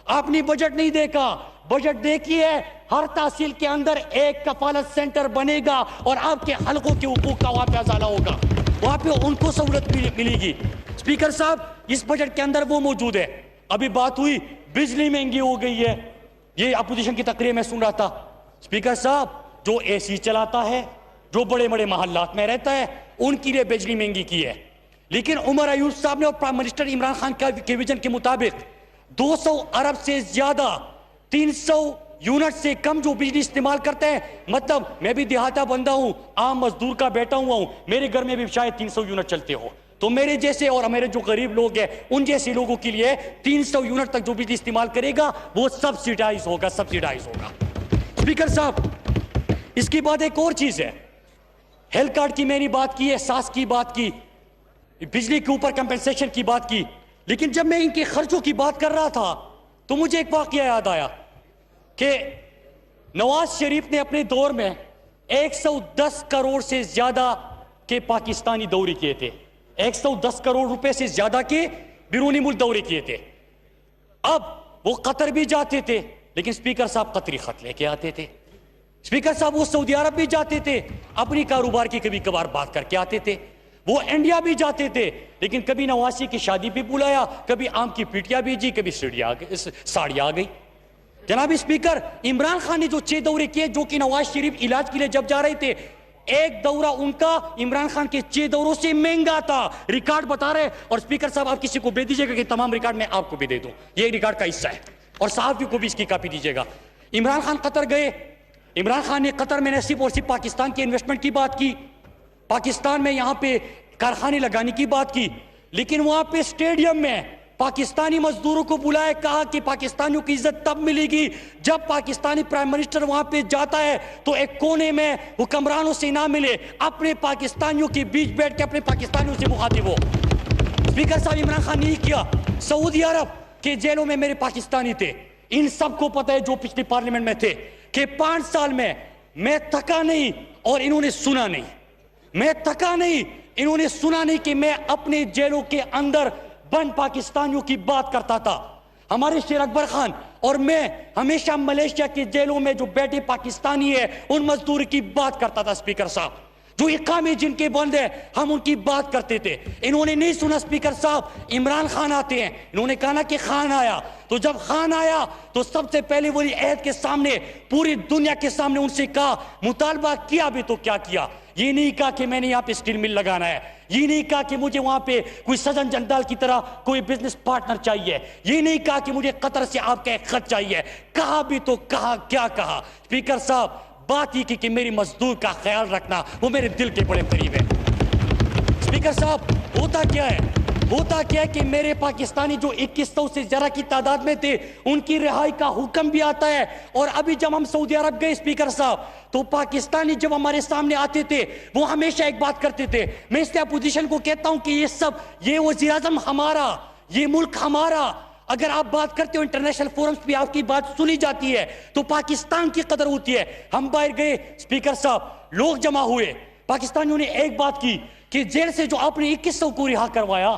आपने बजट नहीं देखा, बजट देखिए, हर तहसील के अंदर एक कफालत सेंटर बनेगा और आपके हलकों के हुकूक का वहां पे अजाला होगा, वहां पे उनको सहूलत मिलेगी। स्पीकर साहब, इस बजट के अंदर वो मौजूद है। अभी बात हुई बिजली महंगी हो गई है, ये अपोजिशन की तकरीर में सुन रहा था। स्पीकर साहब, जो एसी चलाता है, जो बड़े बड़े मोहल्लात में रहता है, उनके लिए बिजली महंगी की है, लेकिन उमर अयूब साहब ने और प्राइम मिनिस्टर इमरान खान के विजन के मुताबिक 200 अरब से ज्यादा 300 यूनिट से कम जो बिजली इस्तेमाल करते हैं, मतलब मैं भी देहाता बंदा हूं, आम मजदूर का बेटा हुआ हूं, मेरे घर में भी शायद 300 यूनिट चलते हो, तो मेरे जैसे और मेरे जो गरीब लोग हैं उन जैसे लोगों के लिए 300 यूनिट तक जो बिजली इस्तेमाल करेगा वो सब्सिडाइज होगा। स्पीकर साहब, इसके बाद एक और चीज है, हेल्थ कार्ड की मैंने बात की, एहसास की बात की, बिजली के ऊपर कंपेंसेशन की बात की, लेकिन जब मैं इनके खर्चों की बात कर रहा था तो मुझे एक वाकया याद आया कि नवाज शरीफ ने अपने दौर में 110 करोड़ से ज्यादा के पाकिस्तानी दौरे किए थे, 110 करोड़ रुपए से ज्यादा के बिरूनी मुल्क दौरे किए थे। अब वो कतर भी जाते थे, लेकिन स्पीकर साहब कतरी खत लेके आते थे। स्पीकर साहब वो सऊदी अरब भी जाते थे, अपनी कारोबार की कभी कभार बात करके आते थे। वो इंडिया भी जाते थे, लेकिन कभी नवाज की शादी भी बुलाया, कभी आम की पीटिया भेजी, कभी साड़ी आ गई। जनाब स्पीकर, इमरान खान ने जो 6 दौरे किए, जो कि नवाज शरीफ इलाज के लिए जब जा रहे थे, एक दौरा उनका इमरान खान के 6 दौरों से महंगा था, रिकॉर्ड बता रहे। और स्पीकर साहब आप किसी को भेज दीजिएगा कि तमाम रिकॉर्ड मैं आपको भी दे दूं, ये रिकॉर्ड का हिस्सा है, और साहब को भी इसकी कॉपी दीजिएगा। इमरान खान कतर गए, इमरान खान ने कतर में न सिर्फ और सिर्फ पाकिस्तान के इन्वेस्टमेंट की बात की, पाकिस्तान में यहां पे कारखाने लगाने की बात की, लेकिन वहां पे स्टेडियम में पाकिस्तानी मजदूरों को बुलाया, कहा कि पाकिस्तानियों की इज्जत तब मिलेगी जब पाकिस्तानी प्राइम मिनिस्टर वहां पे जाता है तो एक कोने में हुक्मरानों से ना मिले, अपने पाकिस्तानियों के बीच बैठ के अपने पाकिस्तानियों से मुखातिब हो। स्पीकर साहब, इमरान खान ने किया। सऊदी अरब के जेलों में मेरे पाकिस्तानी थे, इन सबको पता है जो पिछले पार्लियामेंट में थे, कि 5 साल में मैं थका नहीं और इन्होंने सुना नहीं, मैं थका नहीं, इन्होंने सुना नहीं कि मैं अपने जेलों के अंदर बंद पाकिस्तानियों की बात करता था। हमारे शेर अकबर खान और मैं हमेशा मलेशिया के जेलों में जो बैठे पाकिस्तानी है उन मजदूर की बात करता था। स्पीकर साहब, जो इकामे जिनके बंद है हम उनकी बात करते थे। इन्होंने नहीं सुना। स्पीकर साहब, इमरान खान आते हैं, इन्होंने कहा ना कि खान आया, तो जब खान आया तो सबसे पहले वही अहद के सामने, पूरी दुनिया के सामने उनसे कहा, मुतालबा किया भी तो क्या किया, ये नहीं कहा कि मैंने यहाँ पे स्टील मिल लगाना है, ये नहीं कहा कि मुझे वहां पे कोई सजन जंदाल की तरह कोई बिजनेस पार्टनर चाहिए, ये नहीं कहा कि मुझे कतर से आपका एक खत चाहिए, कहा भी तो कहा, क्या कहा। स्पीकर साहब, बात ही कि मेरी मजदूर का ख्याल रखना वो मेरे दिल के बड़े करीब है। स्पीकर साहब, होता क्या है कि मेरे पाकिस्तानी जो 2100 से ज्यादा की तादाद में थे उनकी रिहाई का हुक्म भी आता है। और अभी जब हम सऊदी अरब गए स्पीकर साहब, तो पाकिस्तानी जब हमारे सामने आते थे वो हमेशा एक बात करते थे, मैं इसलिए अपोजिशन को कहता हूं कि ये वज़ीर आज़म हमारा, ये मुल्क हमारा, अगर आप बात करते हो इंटरनेशनल फोरम्स पे आपकी बात सुनी जाती है तो पाकिस्तान की कदर होती है। हम बाहर गए स्पीकर साहब, लोग जमा हुए, पाकिस्तानियों ने एक बात की कि जेल से जो आपने 2100 को रिहा करवाया,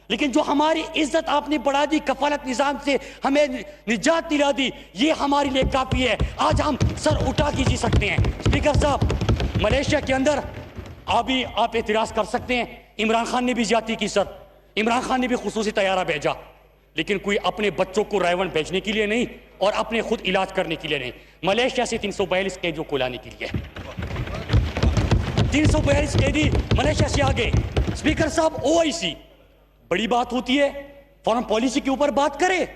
लेकिन जो हमारी इज्जत आपने बढ़ा दी, कफालत निजाम से हमें निजात दिला दी, ये हमारे लिए काफी है, आज हम सर उठा के जी सकते हैं। स्पीकर साहब, मलेशिया के अंदर अभी आप एतराज कर सकते हैं, इमरान खान ने भी ज्यादती की सर, इमरान खान ने भी खुसूसी तैयारा भेजा, लेकिन कोई अपने बच्चों को रायवन भेजने के लिए नहीं और अपने खुद इलाज करने के लिए नहीं, मलेशिया से 342 कैदियों को लाने के लिए 342 कैदी मलेशिया से आ गए। स्पीकर साहब, ओआईसी बड़ी बात होती है, फॉरेन पॉलिसी के ऊपर बात करें।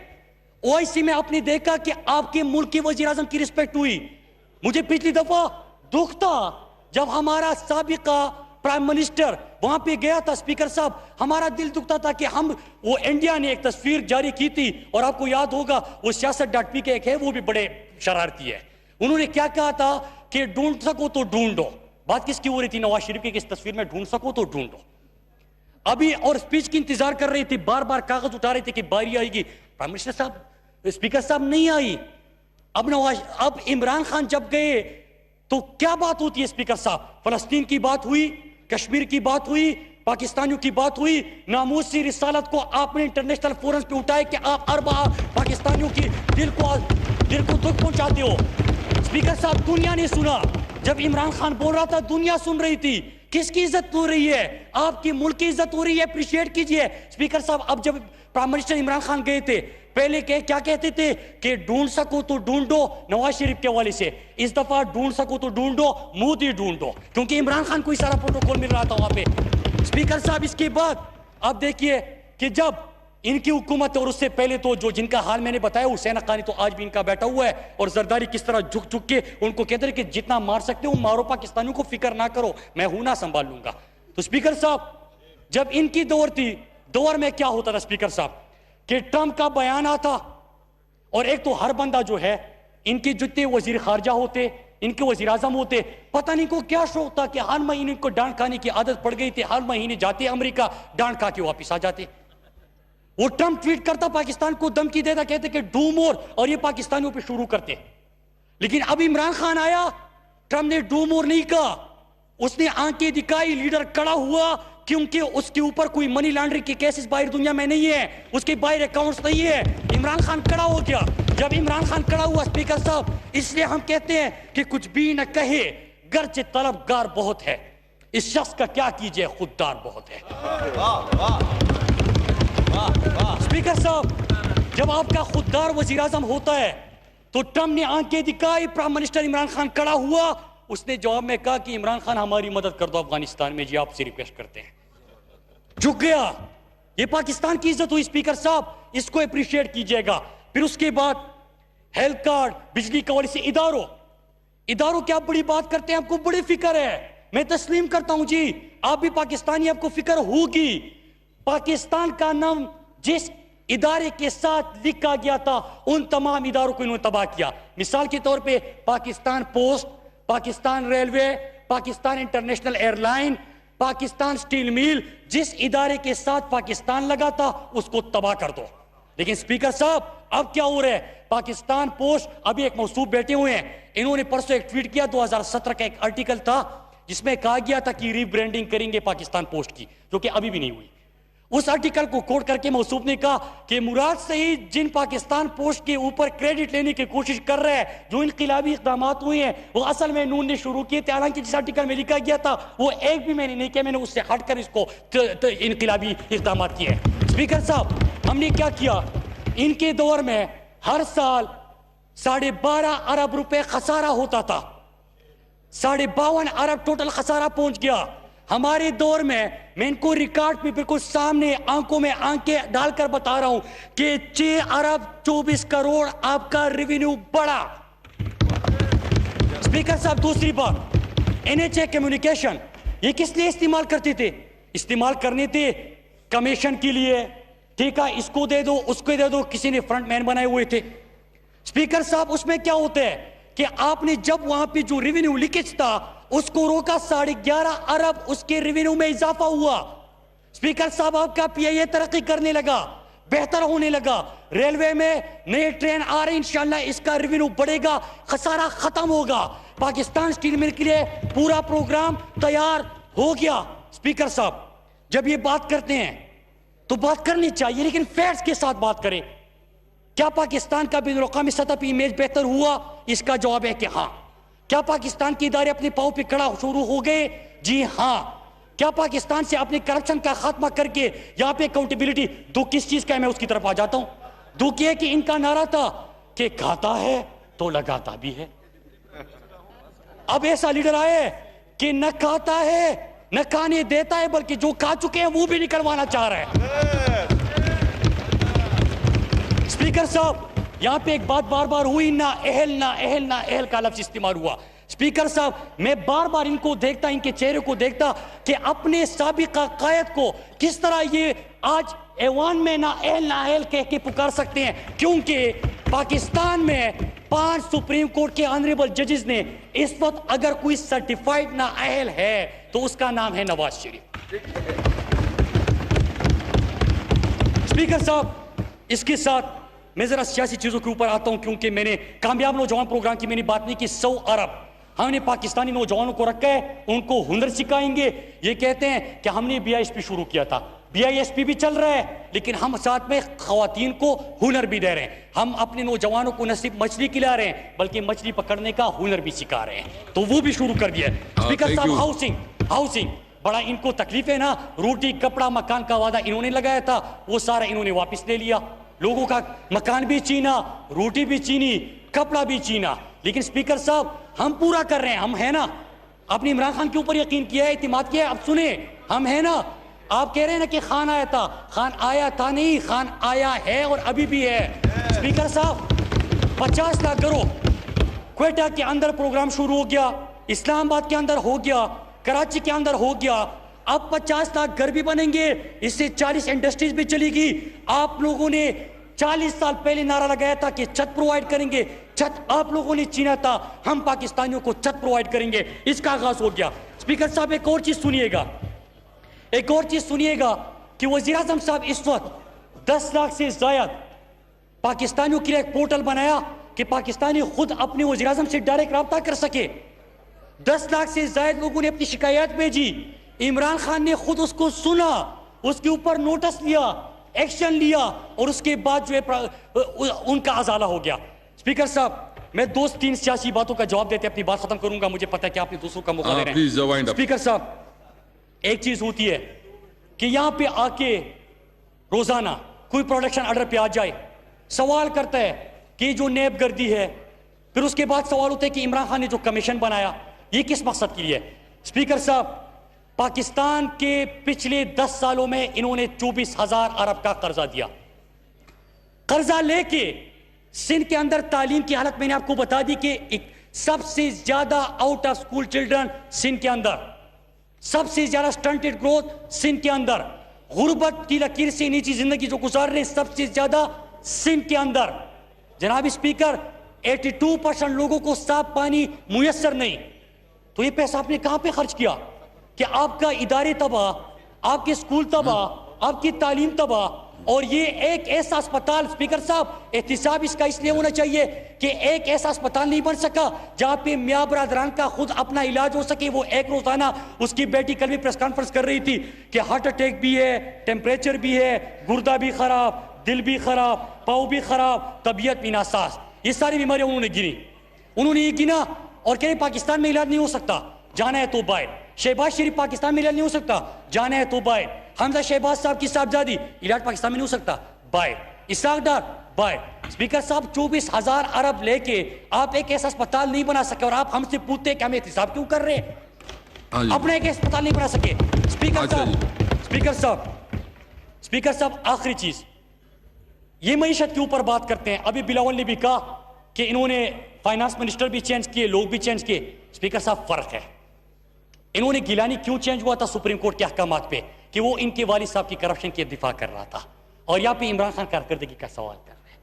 ओआईसी में आपने देखा कि आपके मुल्क के वजीर आजम की रिस्पेक्ट हुई। मुझे पिछली दफा दुख था जब हमारा साबिका प्राइम मिनिस्टर वहां पे गया था। स्पीकर साहब, हमारा दिल दुखता था कि वो इंडिया ने एक तस्वीर जारी की थी और आपको याद होगा वो siyaasat.p के एक है, वो भी बड़े शरारती है। उन्होंने क्या कहा था कि ढूंढ सको तो ढूंढो, बात किसकी हो रही थी, नवाज शरीफ की, किस तस्वीर में ढूंढ सको तो ढूंढो। अभी और स्पीच की इंतजार कर रही थी, बार बार कागज उठा रहे थे कि बारी आएगी, प्राइम मिनिस्टर साहब, स्पीकर साहब नहीं आई। अब इमरान खान जब गए तो क्या बात होती है स्पीकर साहब, फलस्तीन की बात हुई, कश्मीर की बात हुई, पाकिस्तानियों की बात हुई, नामूसी रिसालत को आपने इंटरनेशनल फोरम्स पे उठाए कि आप अरबा पाकिस्तानियों की दिल को दुख पहुंचाते हो। स्पीकर साहब, दुनिया ने सुना, जब इमरान खान बोल रहा था दुनिया सुन रही थी। किसकी इज्जत हो रही है? आपकी मुल्क की इज्जत हो रही है, अप्रिशिएट कीजिए। स्पीकर साहब, अब जब प्राइम मिनिस्टर इमरान खान गए थे, पहले क्या कहते थे कि ढूंढ सको तो ढूंढो, नवाज शरीफ के हवाले से, इस दफा ढूंढ सको तो ढूंढो, मोदी ढूंढो, क्योंकि इमरान खान को ही सारा प्रोटोकॉल मिल रहा था वहां पे। स्पीकर साहब, इसके बाद आप देखिए कि जब इनकी हुकूमत और उससे पहले तो जो जिनका हाल मैंने बताया, हुसैन हक्कानी तो आज भी इनका बैठा हुआ है और जरदारी किस तरह झुक झुक के उनको कहते हैं कि जितना मार सकते हो मारो, पाकिस्तानियों को फिक्र ना करो, मैं हूं ना संभाल लूंगा। तो स्पीकर साहब, जब इनकी दौर थी, दौर में क्या होता था स्पीकर साहब कि ट्रंप का बयान आता और एक तो हर बंदा जो है, इनके जितने वजीर खारजा होते, इनके वजीर आजम होते, पता नहीं को क्या शौक था कि हर महीने इनको डांट खाने की आदत पड़ गई थी, हर महीने जाते अमेरिका, डांट खा के वापिस आ जाते। वो ट्रंप ट्वीट करता, पाकिस्तान को धमकी देता, कहते कि डू मोर, और ये पाकिस्तानियों पे शुरू करते। लेकिन अब इमरान खान आया, ट्रंप ने डू मोर नहीं कहा, उसने आंखें दिखाई, लीडर खड़ा हुआ, क्योंकि उसके ऊपर कोई मनी लॉन्ड्रिंग के केसेस बाहर दुनिया में नहीं है, उसके बाहर अकाउंट्स नहीं है। इमरान खान खड़ा हो गया। जब इमरान खान खड़ा हुआ स्पीकर साहब, इसलिए हम कहते हैं कि कुछ भी न कहे, गर्चे तलबगार बहुत है, इस शख्स का क्या कीजिए, खुददार बहुत है। स्पीकर साहब, जब आपका खुददार वजीर आजम होता है तो ट्रंप ने आंखें दिखाई, प्राइम मिनिस्टर इमरान खान खड़ा हुआ, उसने जवाब में कहा कि इमरान खान हमारी मदद कर दो अफगानिस्तान में, जी आपसे रिक्वेस्ट करते हैं। झुक गया। ये पाकिस्तान की इज्जत हुई स्पीकर साहब, इसको अप्रिशिएट कीजिएगा। फिर उसके बाद हेल्थ कार्ड, बिजली का से इदारों क्या बड़ी बात करते हैं, आपको बड़ी फिक्र है, मैं तस्लीम करता हूं जी, आप भी पाकिस्तानी, आपको फिक्र होगी। पाकिस्तान का नाम जिस इदारे के साथ लिखा गया था, उन तमाम इदारों को इन्होंने तबाह किया। मिसाल के तौर पे Pakistan post, Pakistan railway, Pakistan international airline, Pakistan steel mill, जिस इदारे के साथ पाकिस्तान लगा था उसको तबाह कर दो। लेकिन स्पीकर साहब, अब क्या हो रहा है, पाकिस्तान पोस्ट, अभी एक मौसूफ बैठे हुए हैं, इन्होंने परसों एक ट्वीट किया, 2017 का एक आर्टिकल था जिसमें कहा गया था कि रीब्रांडिंग करेंगे पाकिस्तान पोस्ट की, जो कि अभी भी नहीं हुई। उस आर्टिकल को कोट करके मौसूफ ने कहा कि मुराद सईद जिन पाकिस्तान पोस्ट के ऊपर क्रेडिट लेने की कोशिश कर रहे हैं, जो इनकलाबी इक़दाम हुए हैं, वो असल में नून ने शुरू किए थे। हालांकि जिस आर्टिकल में लिखा गया था वो एक भी मैंने नहीं किया, मैंने उससे हटकर इसको इनकलाबी इक़दाम किए। स्पीकर साहब, हमने क्या किया, इनके दौर में हर साल 12.5 अरब रुपए खसारा होता था, 52 अरब टोटल खसारा पहुंच गया। हमारे दौर में, मैं इनको रिकॉर्ड पे बिल्कुल सामने आंखों में आंखें डालकर बता रहा हूं कि 6 अरब 24 करोड़ आपका रेवेन्यू बढ़ा। स्पीकर साहब, दूसरी बात, NHA कम्युनिकेशन, ये किस लिए इस्तेमाल करते थे, इस्तेमाल करने थे कमीशन के लिए, ठीक है, इसको दे दो उसको दे दो, किसी ने फ्रंटमैन बनाए हुए थे। स्पीकर साहब, उसमें क्या होता है कि आपने जब वहां पे जो रेवेन्यू लीकेज था उसको रोका, 11.5 अरब उसके रेवेन्यू में इजाफा हुआ। स्पीकर साहब, आपका PIA तरक्की करने लगा, बेहतर होने लगा, रेलवे में नए ट्रेन आ रहे, इंशाल्लाह इसका रेवेन्यू बढ़ेगा, खसारा खत्म होगा। पाकिस्तान स्टील मिल के लिए पूरा प्रोग्राम तैयार हो गया। स्पीकर साहब, जब ये बात करते हैं तो बात करनी चाहिए, लेकिन फैक्ट्स के साथ बात करें। क्या पाकिस्तान का बिन-ए-अक़वामी सतह पर इमेज बेहतर हुआ? इसका जवाब है कि हाँ। क्या पाकिस्तान के इदारे अपने पांव पे खड़ा शुरू हो गए? जी हाँ। क्या पाकिस्तान से अपने करप्शन का खात्मा करके यहां पे अकाउंटेबिलिटी, दुख किस चीज का है, मैं उसकी तरफ आ जाता हूं। दुख यह कि इनका नारा था कि खाता है तो लगाता भी है। अब ऐसा लीडर आए कि न खाता है न खाने देता है, बल्कि जो खा चुके हैं वो भी निकलवाना चाह रहे हैं। स्पीकर साहब, यहां पे एक बात बार बार हुई, ना अहल का लफ्ज इस्तेमाल हुआ। स्पीकर साहब, मैं बार बार इनको देखता, इनके चेहरे को देखता कि अपने साबिका कायद को किस तरह ये आज ऐवान में ना अहल कह के पुकार सकते हैं, क्योंकि पाकिस्तान में 5 सुप्रीम कोर्ट के ऑनरेबल जजेस ने इस वक्त अगर कोई सर्टिफाइड ना अहल है तो उसका नाम है नवाज शरीफ। स्पीकर साहब, इसके साथ मैं जरा सियासी चीजों के ऊपर आता हूं, क्योंकि मैंने कामयाब नौजवान प्रोग्राम की मैंने बात नहीं की। 100 अरब हमने पाकिस्तानी नौजवानों को रखा है, उनको हुनर सिखाएंगे। ये कहते हैं कि हमने BISP शुरू किया था, BISP भी चल रहा है, लेकिन हम साथ में खवातीन को हुनर भी दे रहे हैं। हम अपने नौजवानों को न सिर्फ मछली खिला रहे हैं, बल्कि मछली पकड़ने का हुनर भी सिखा रहे हैं, तो वो भी शुरू कर दिया है। स्पीकर साहब, हाउसिंग बड़ा इनको तकलीफ है ना, रोटी कपड़ा मकान का वादा इन्होंने लगाया था, वो सारा इन्होंने वापस ले लिया। लोगों का मकान भी छीना, रोटी भी छीनी, कपड़ा भी छीना। लेकिन स्पीकर साहब, हम पूरा कर रहे हैं, हम है ना, आपने इमरान खान के ऊपर यकीन किया है, इत्मीनान किया है। अब सुने, हम है ना, आप कह रहे हैं ना कि खान आया था, खान आया था नहीं, खान आया है और अभी भी है। स्पीकर साहब, 50 लाख करोड़ क्वेटा के अंदर प्रोग्राम शुरू हो गया, इस्लामाबाद के अंदर हो गया, कराची के अंदर हो गया, अब 50 लाख घर भी बनेंगे, इससे 40 इंडस्ट्रीज भी चलेगी। आप लोगों ने 40 साल पहले नारा लगाया था कि छत प्रोवाइड करेंगे, छत आप लोगों ने छीना था, हम पाकिस्तानियों को छत प्रोवाइड करेंगे, इसका आगाज हो गया। स्पीकर साहब, एक और चीज सुनिएगा, एक और चीज सुनिएगा कि वजीर आजम साहब इस वक्त 10 लाख से ज्यादा पाकिस्तानियों के लिए एक पोर्टल बनाया कि पाकिस्तानी खुद अपने वजीर आजम से डायरेक्ट रब्ता कर सके। 10 लाख से ज्यादा लोगों ने अपनी शिकायत भेजी, इमरान खान ने खुद उसको सुना, उसके ऊपर नोटिस लिया, एक्शन लिया और उसके बाद जो है उनका अजाला हो गया। स्पीकर साहब, मैं 2-3 सियासी बातों का जवाब देते अपनी बात खत्म करूंगा, मुझे पता है कि आपने दूसरों का मौका दे रहे हैं। स्पीकर साहब, एक चीज होती है कि यहां पे आके रोजाना कोई प्रोडक्शन ऑर्डर पे आ जाए, सवाल करता है कि जो नेब गर्दी है, फिर उसके बाद सवाल होता है कि इमरान खान ने जो कमीशन बनाया ये किस मकसद के लिए है। स्पीकर साहब, पाकिस्तान के पिछले 10 सालों में इन्होंने 24,000 अरब का कर्जा दिया। कर्जा लेके सिंध के अंदर तालीम की हालत मैंने आपको बता दी कि सबसे ज्यादा out of school children Sindh के अंदर, सबसे ज्यादा स्टंटेड ग्रोथ सिंध के अंदर, गुर्बत की लकीर से नीची जिंदगी जो गुजार रहे हैं सबसे ज्यादा सिंध के अंदर। जनाब स्पीकर, 82% लोगों को साफ पानी मुयस्सर नहीं, तो ये पैसा आपने कहां पे खर्च किया कि आपका इदारे तबाह, आपके स्कूल तबाह, आपकी तालीम तबाह, और ये एक ऐसा अस्पताल। स्पीकर साहब, एहतिसाब इसका इसलिए होना चाहिए कि एक ऐसा अस्पताल नहीं बन सका जहां पे मियां बरादरान का खुद अपना इलाज हो सके। वो एक रोजाना, उसकी बेटी कल भी प्रेस कॉन्फ्रेंस कर रही थी कि हार्ट अटैक भी है, टेम्परेचर भी है, गुर्दा भी खराब, दिल भी खराब, पाँव भी खराब, तबीयत भी नासाज, ये सारी बीमारियां उन्होंने गिनी। उन्होंने ये गिना और कह रहे पाकिस्तान में इलाज नहीं हो सकता, जाना है तो बाहर। शहबाज शरीफ, पाकिस्तान में इलाज नहीं हो सकता, जाना है तो बाहर। हमजा शहबाज साहब की साहबजादी, इलाज पाकिस्तान में नहीं हो सकता, बाहर। इसाक डार, बाहर। स्पीकर साहब, 24,000 अरब लेके आप एक ऐसा अस्पताल नहीं बना सके और आप हमसे पूछते हैं कि हम एहतिसाब क्यों कर रहे हैं? अपना एक अस्पताल नहीं बना सके। स्पीकर साहब, स्पीकर साहब, स्पीकर साहब, आखिरी चीज, ये मईशत के ऊपर बात करते हैं। अभी बिलावल ने भी कहा कि इन्होंने फाइनेंस मिनिस्टर भी चेंज किए, लोग भी चेंज किए। स्पीकर साहब, फर्क है। इन्होंने गिलानी क्यों चेंज हुआ था सुप्रीम कोर्ट के अहकामात पे कि वो इनके वालिद साहब की करप्शन की दिफा कर रहा था, और यहां पे इमरान खान कारकर्दगी का सवाल कर रहे हैं।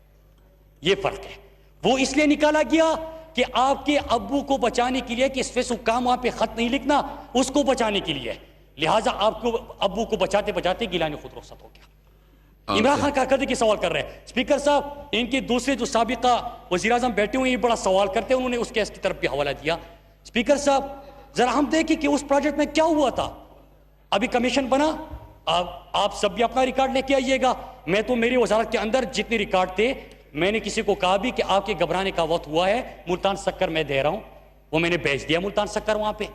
ये फर्क है। वो इसलिए निकाला गया कि आपके अब्बू को बचाने के लिए कि स्पेस हुक्काम वहां पे खत नहीं लिखना, उसको बचाने के लिए, लिहाजा आपको अब्बू को बचाते बचाते गिलानी खुद रुखसत हो गया। इमरान खान कारकर्दगी की सवाल कर रहे हैं। स्पीकर साहब, इनके दूसरे जो साबिका वजीर आजम बैठे हुए ये बड़ा सवाल करते हैं, उन्होंने उस केस की तरफ भी हवाला दिया। स्पीकर साहब, जरा हम देखें कि उस प्रोजेक्ट में क्या हुआ था। अभी कमीशन बना, आप सब भी अपना रिकॉर्ड लेके आइएगा। मैं तो मेरी वजारत के अंदर जितने रिकॉर्ड थे, मैंने किसी को कहा भी कि आपके घबराने का वक्त हुआ है, मुल्तान शक्कर मैं दे रहा हूं, वो मैंने भेज दिया मुल्तान शक्कर वहां पे।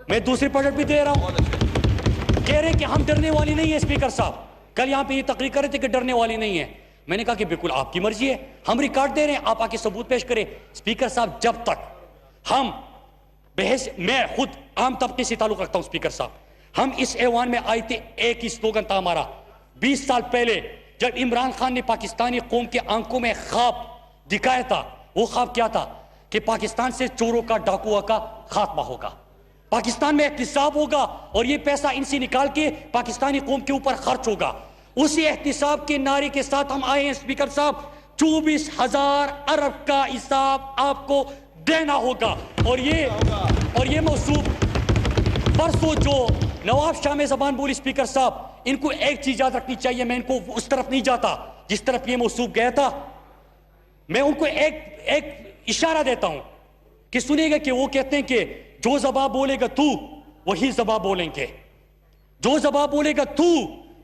मैं दूसरे प्रोजेक्ट भी दे रहा हूं। कह रहे कि हम डरने वाली नहीं है। स्पीकर साहब, कल यहां पे ये तकरीर कर रहे थे कि डरने वाली नहीं है। मैंने कहा कि बिल्कुल आपकी मर्जी है, हम रिकॉर्ड दे रहे हैं, आप आके सबूत पेश करें। स्पीकर साहब, जब तक हम बहस, मैं खुद आम तबके से ताल्लुक रखता हूं स्पीकर साहब, हम इस ऐवान में आए थे, एक ही स्लोगन था हमारा 20 साल पहले जब इमरान खान ने पाकिस्तानी कौम के आंखों में ख्वाब दिखाया था। वो ख्वाब क्या था कि पाकिस्तान से चोरों का, डाकुओं का खात्मा होगा, पाकिस्तान में एहतिसाब होगा और ये पैसा इनसे निकाल के पाकिस्तानी कौम के ऊपर खर्च होगा। उसी एहतिसाब के नारे के साथ हम आए हैं स्पीकर साहब। 24,000 अरब का हिसाब आपको देना होगा। और ये मौसूफ परसों जो नवाब शाह में जबान बोली स्पीकर साहब, इनको एक चीज याद रखनी चाहिए, मैं इनको उस तरफ नहीं जाता जिस तरफ ये मौसूफ गया था। मैं उनको एक इशारा देता हूं कि सुनिएगा कि वो कहते हैं कि जो ज़बान बोलेगा तू वही ज़बान बोलेंगे, जो ज़बान बोलेगा तू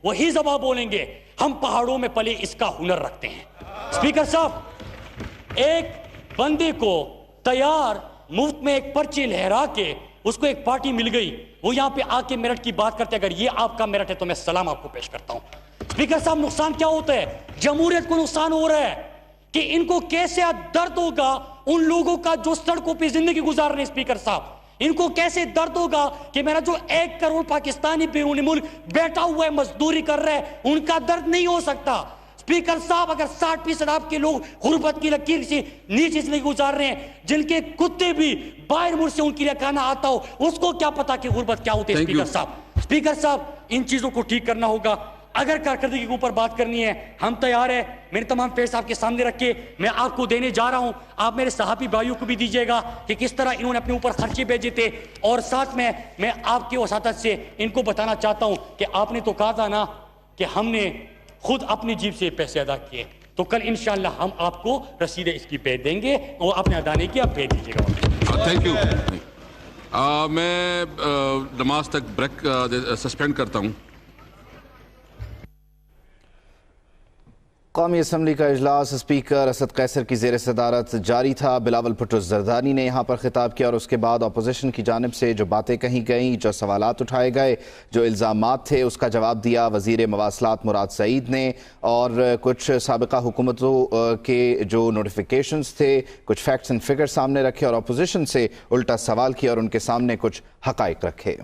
वही ज़बान बोलेंगे। हम पहाड़ों में पले इसका हुनर रखते हैं। स्पीकर साहब, एक बंदे को तैयार मुफ्त में एक पर्ची लहरा के उसको एक पार्टी मिल गई, वो यहां पे आके मेरिट की बात करते, अगर ये आपका मेरिट है तो मैं सलाम आपको पेश करता हूं। स्पीकर साहब, नुकसान क्या होता है? जमहूरियत को नुकसान हो रहा है कि इनको कैसे दर्द होगा उन लोगों का जो सड़कों पे जिंदगी गुजार रहे हैं। स्पीकर साहब, इनको कैसे दर्द होगा कि मेरा जो 1 करोड़ पाकिस्तानी बैरूनी मुल्क बैठा हुआ है, मजदूरी कर रहा है, उनका दर्द नहीं हो सकता। स्पीकर साहब, अगर 60% आपके लोग गुर्बत की लकीर से नीचे से गुजार रहे हैं, जिनके कुत्ते भी बाहर मुल्क से उनके लिए खाना आता हो, उसको क्या पता कि गुर्बत क्या होती है। स्पीकर साहब, इन चीजों को ठीक करना होगा। अगर कारकर्दगी के ऊपर बात करनी है, हम तैयार है। मेरे तमाम फेस आपके सामने रख के मैं आपको देने जा रहा हूं। आप मेरे सहाबी भाइयों को भी दीजिएगा कि किस तरह इन्होंने अपने ऊपर खर्चे भेजे थे। और साथ में मैं आपके वसातत से इनको बताना चाहता हूं कि आपने तो कहा था ना कि हमने खुद अपनी जेब से पैसे अदा किए, तो कल इंशाअल्लाह हम आपको रसीदें इसकी भेज देंगे और आपने अदा नहीं किया, भेज दीजिएगा। Thank you. मैं नमाज तक ब्रेक सस्पेंड करता हूं। कौमी असम्बली का इजलास स्पीकर असद कैसर की ज़ेर सदारत जारी था। बिलावल भुट्टो ज़रदानी ने यहाँ पर खिताब किया और उसके बाद अपोजिशन की जानिब से जो बातें कही गईं, जो सवालात उठाए गए, जो इल्ज़ामात थे, उसका जवाब दिया वज़ीर मवासलात मुराद सईद ने। और कुछ साबिका हुकूमतों के जो नोटिफिकेशंस थे, कुछ फैक्ट्स एंड फिगर्स सामने रखे और अपोजिशन से उल्टा सवाल किया और उनके सामने कुछ हक़ाइक़ रखे।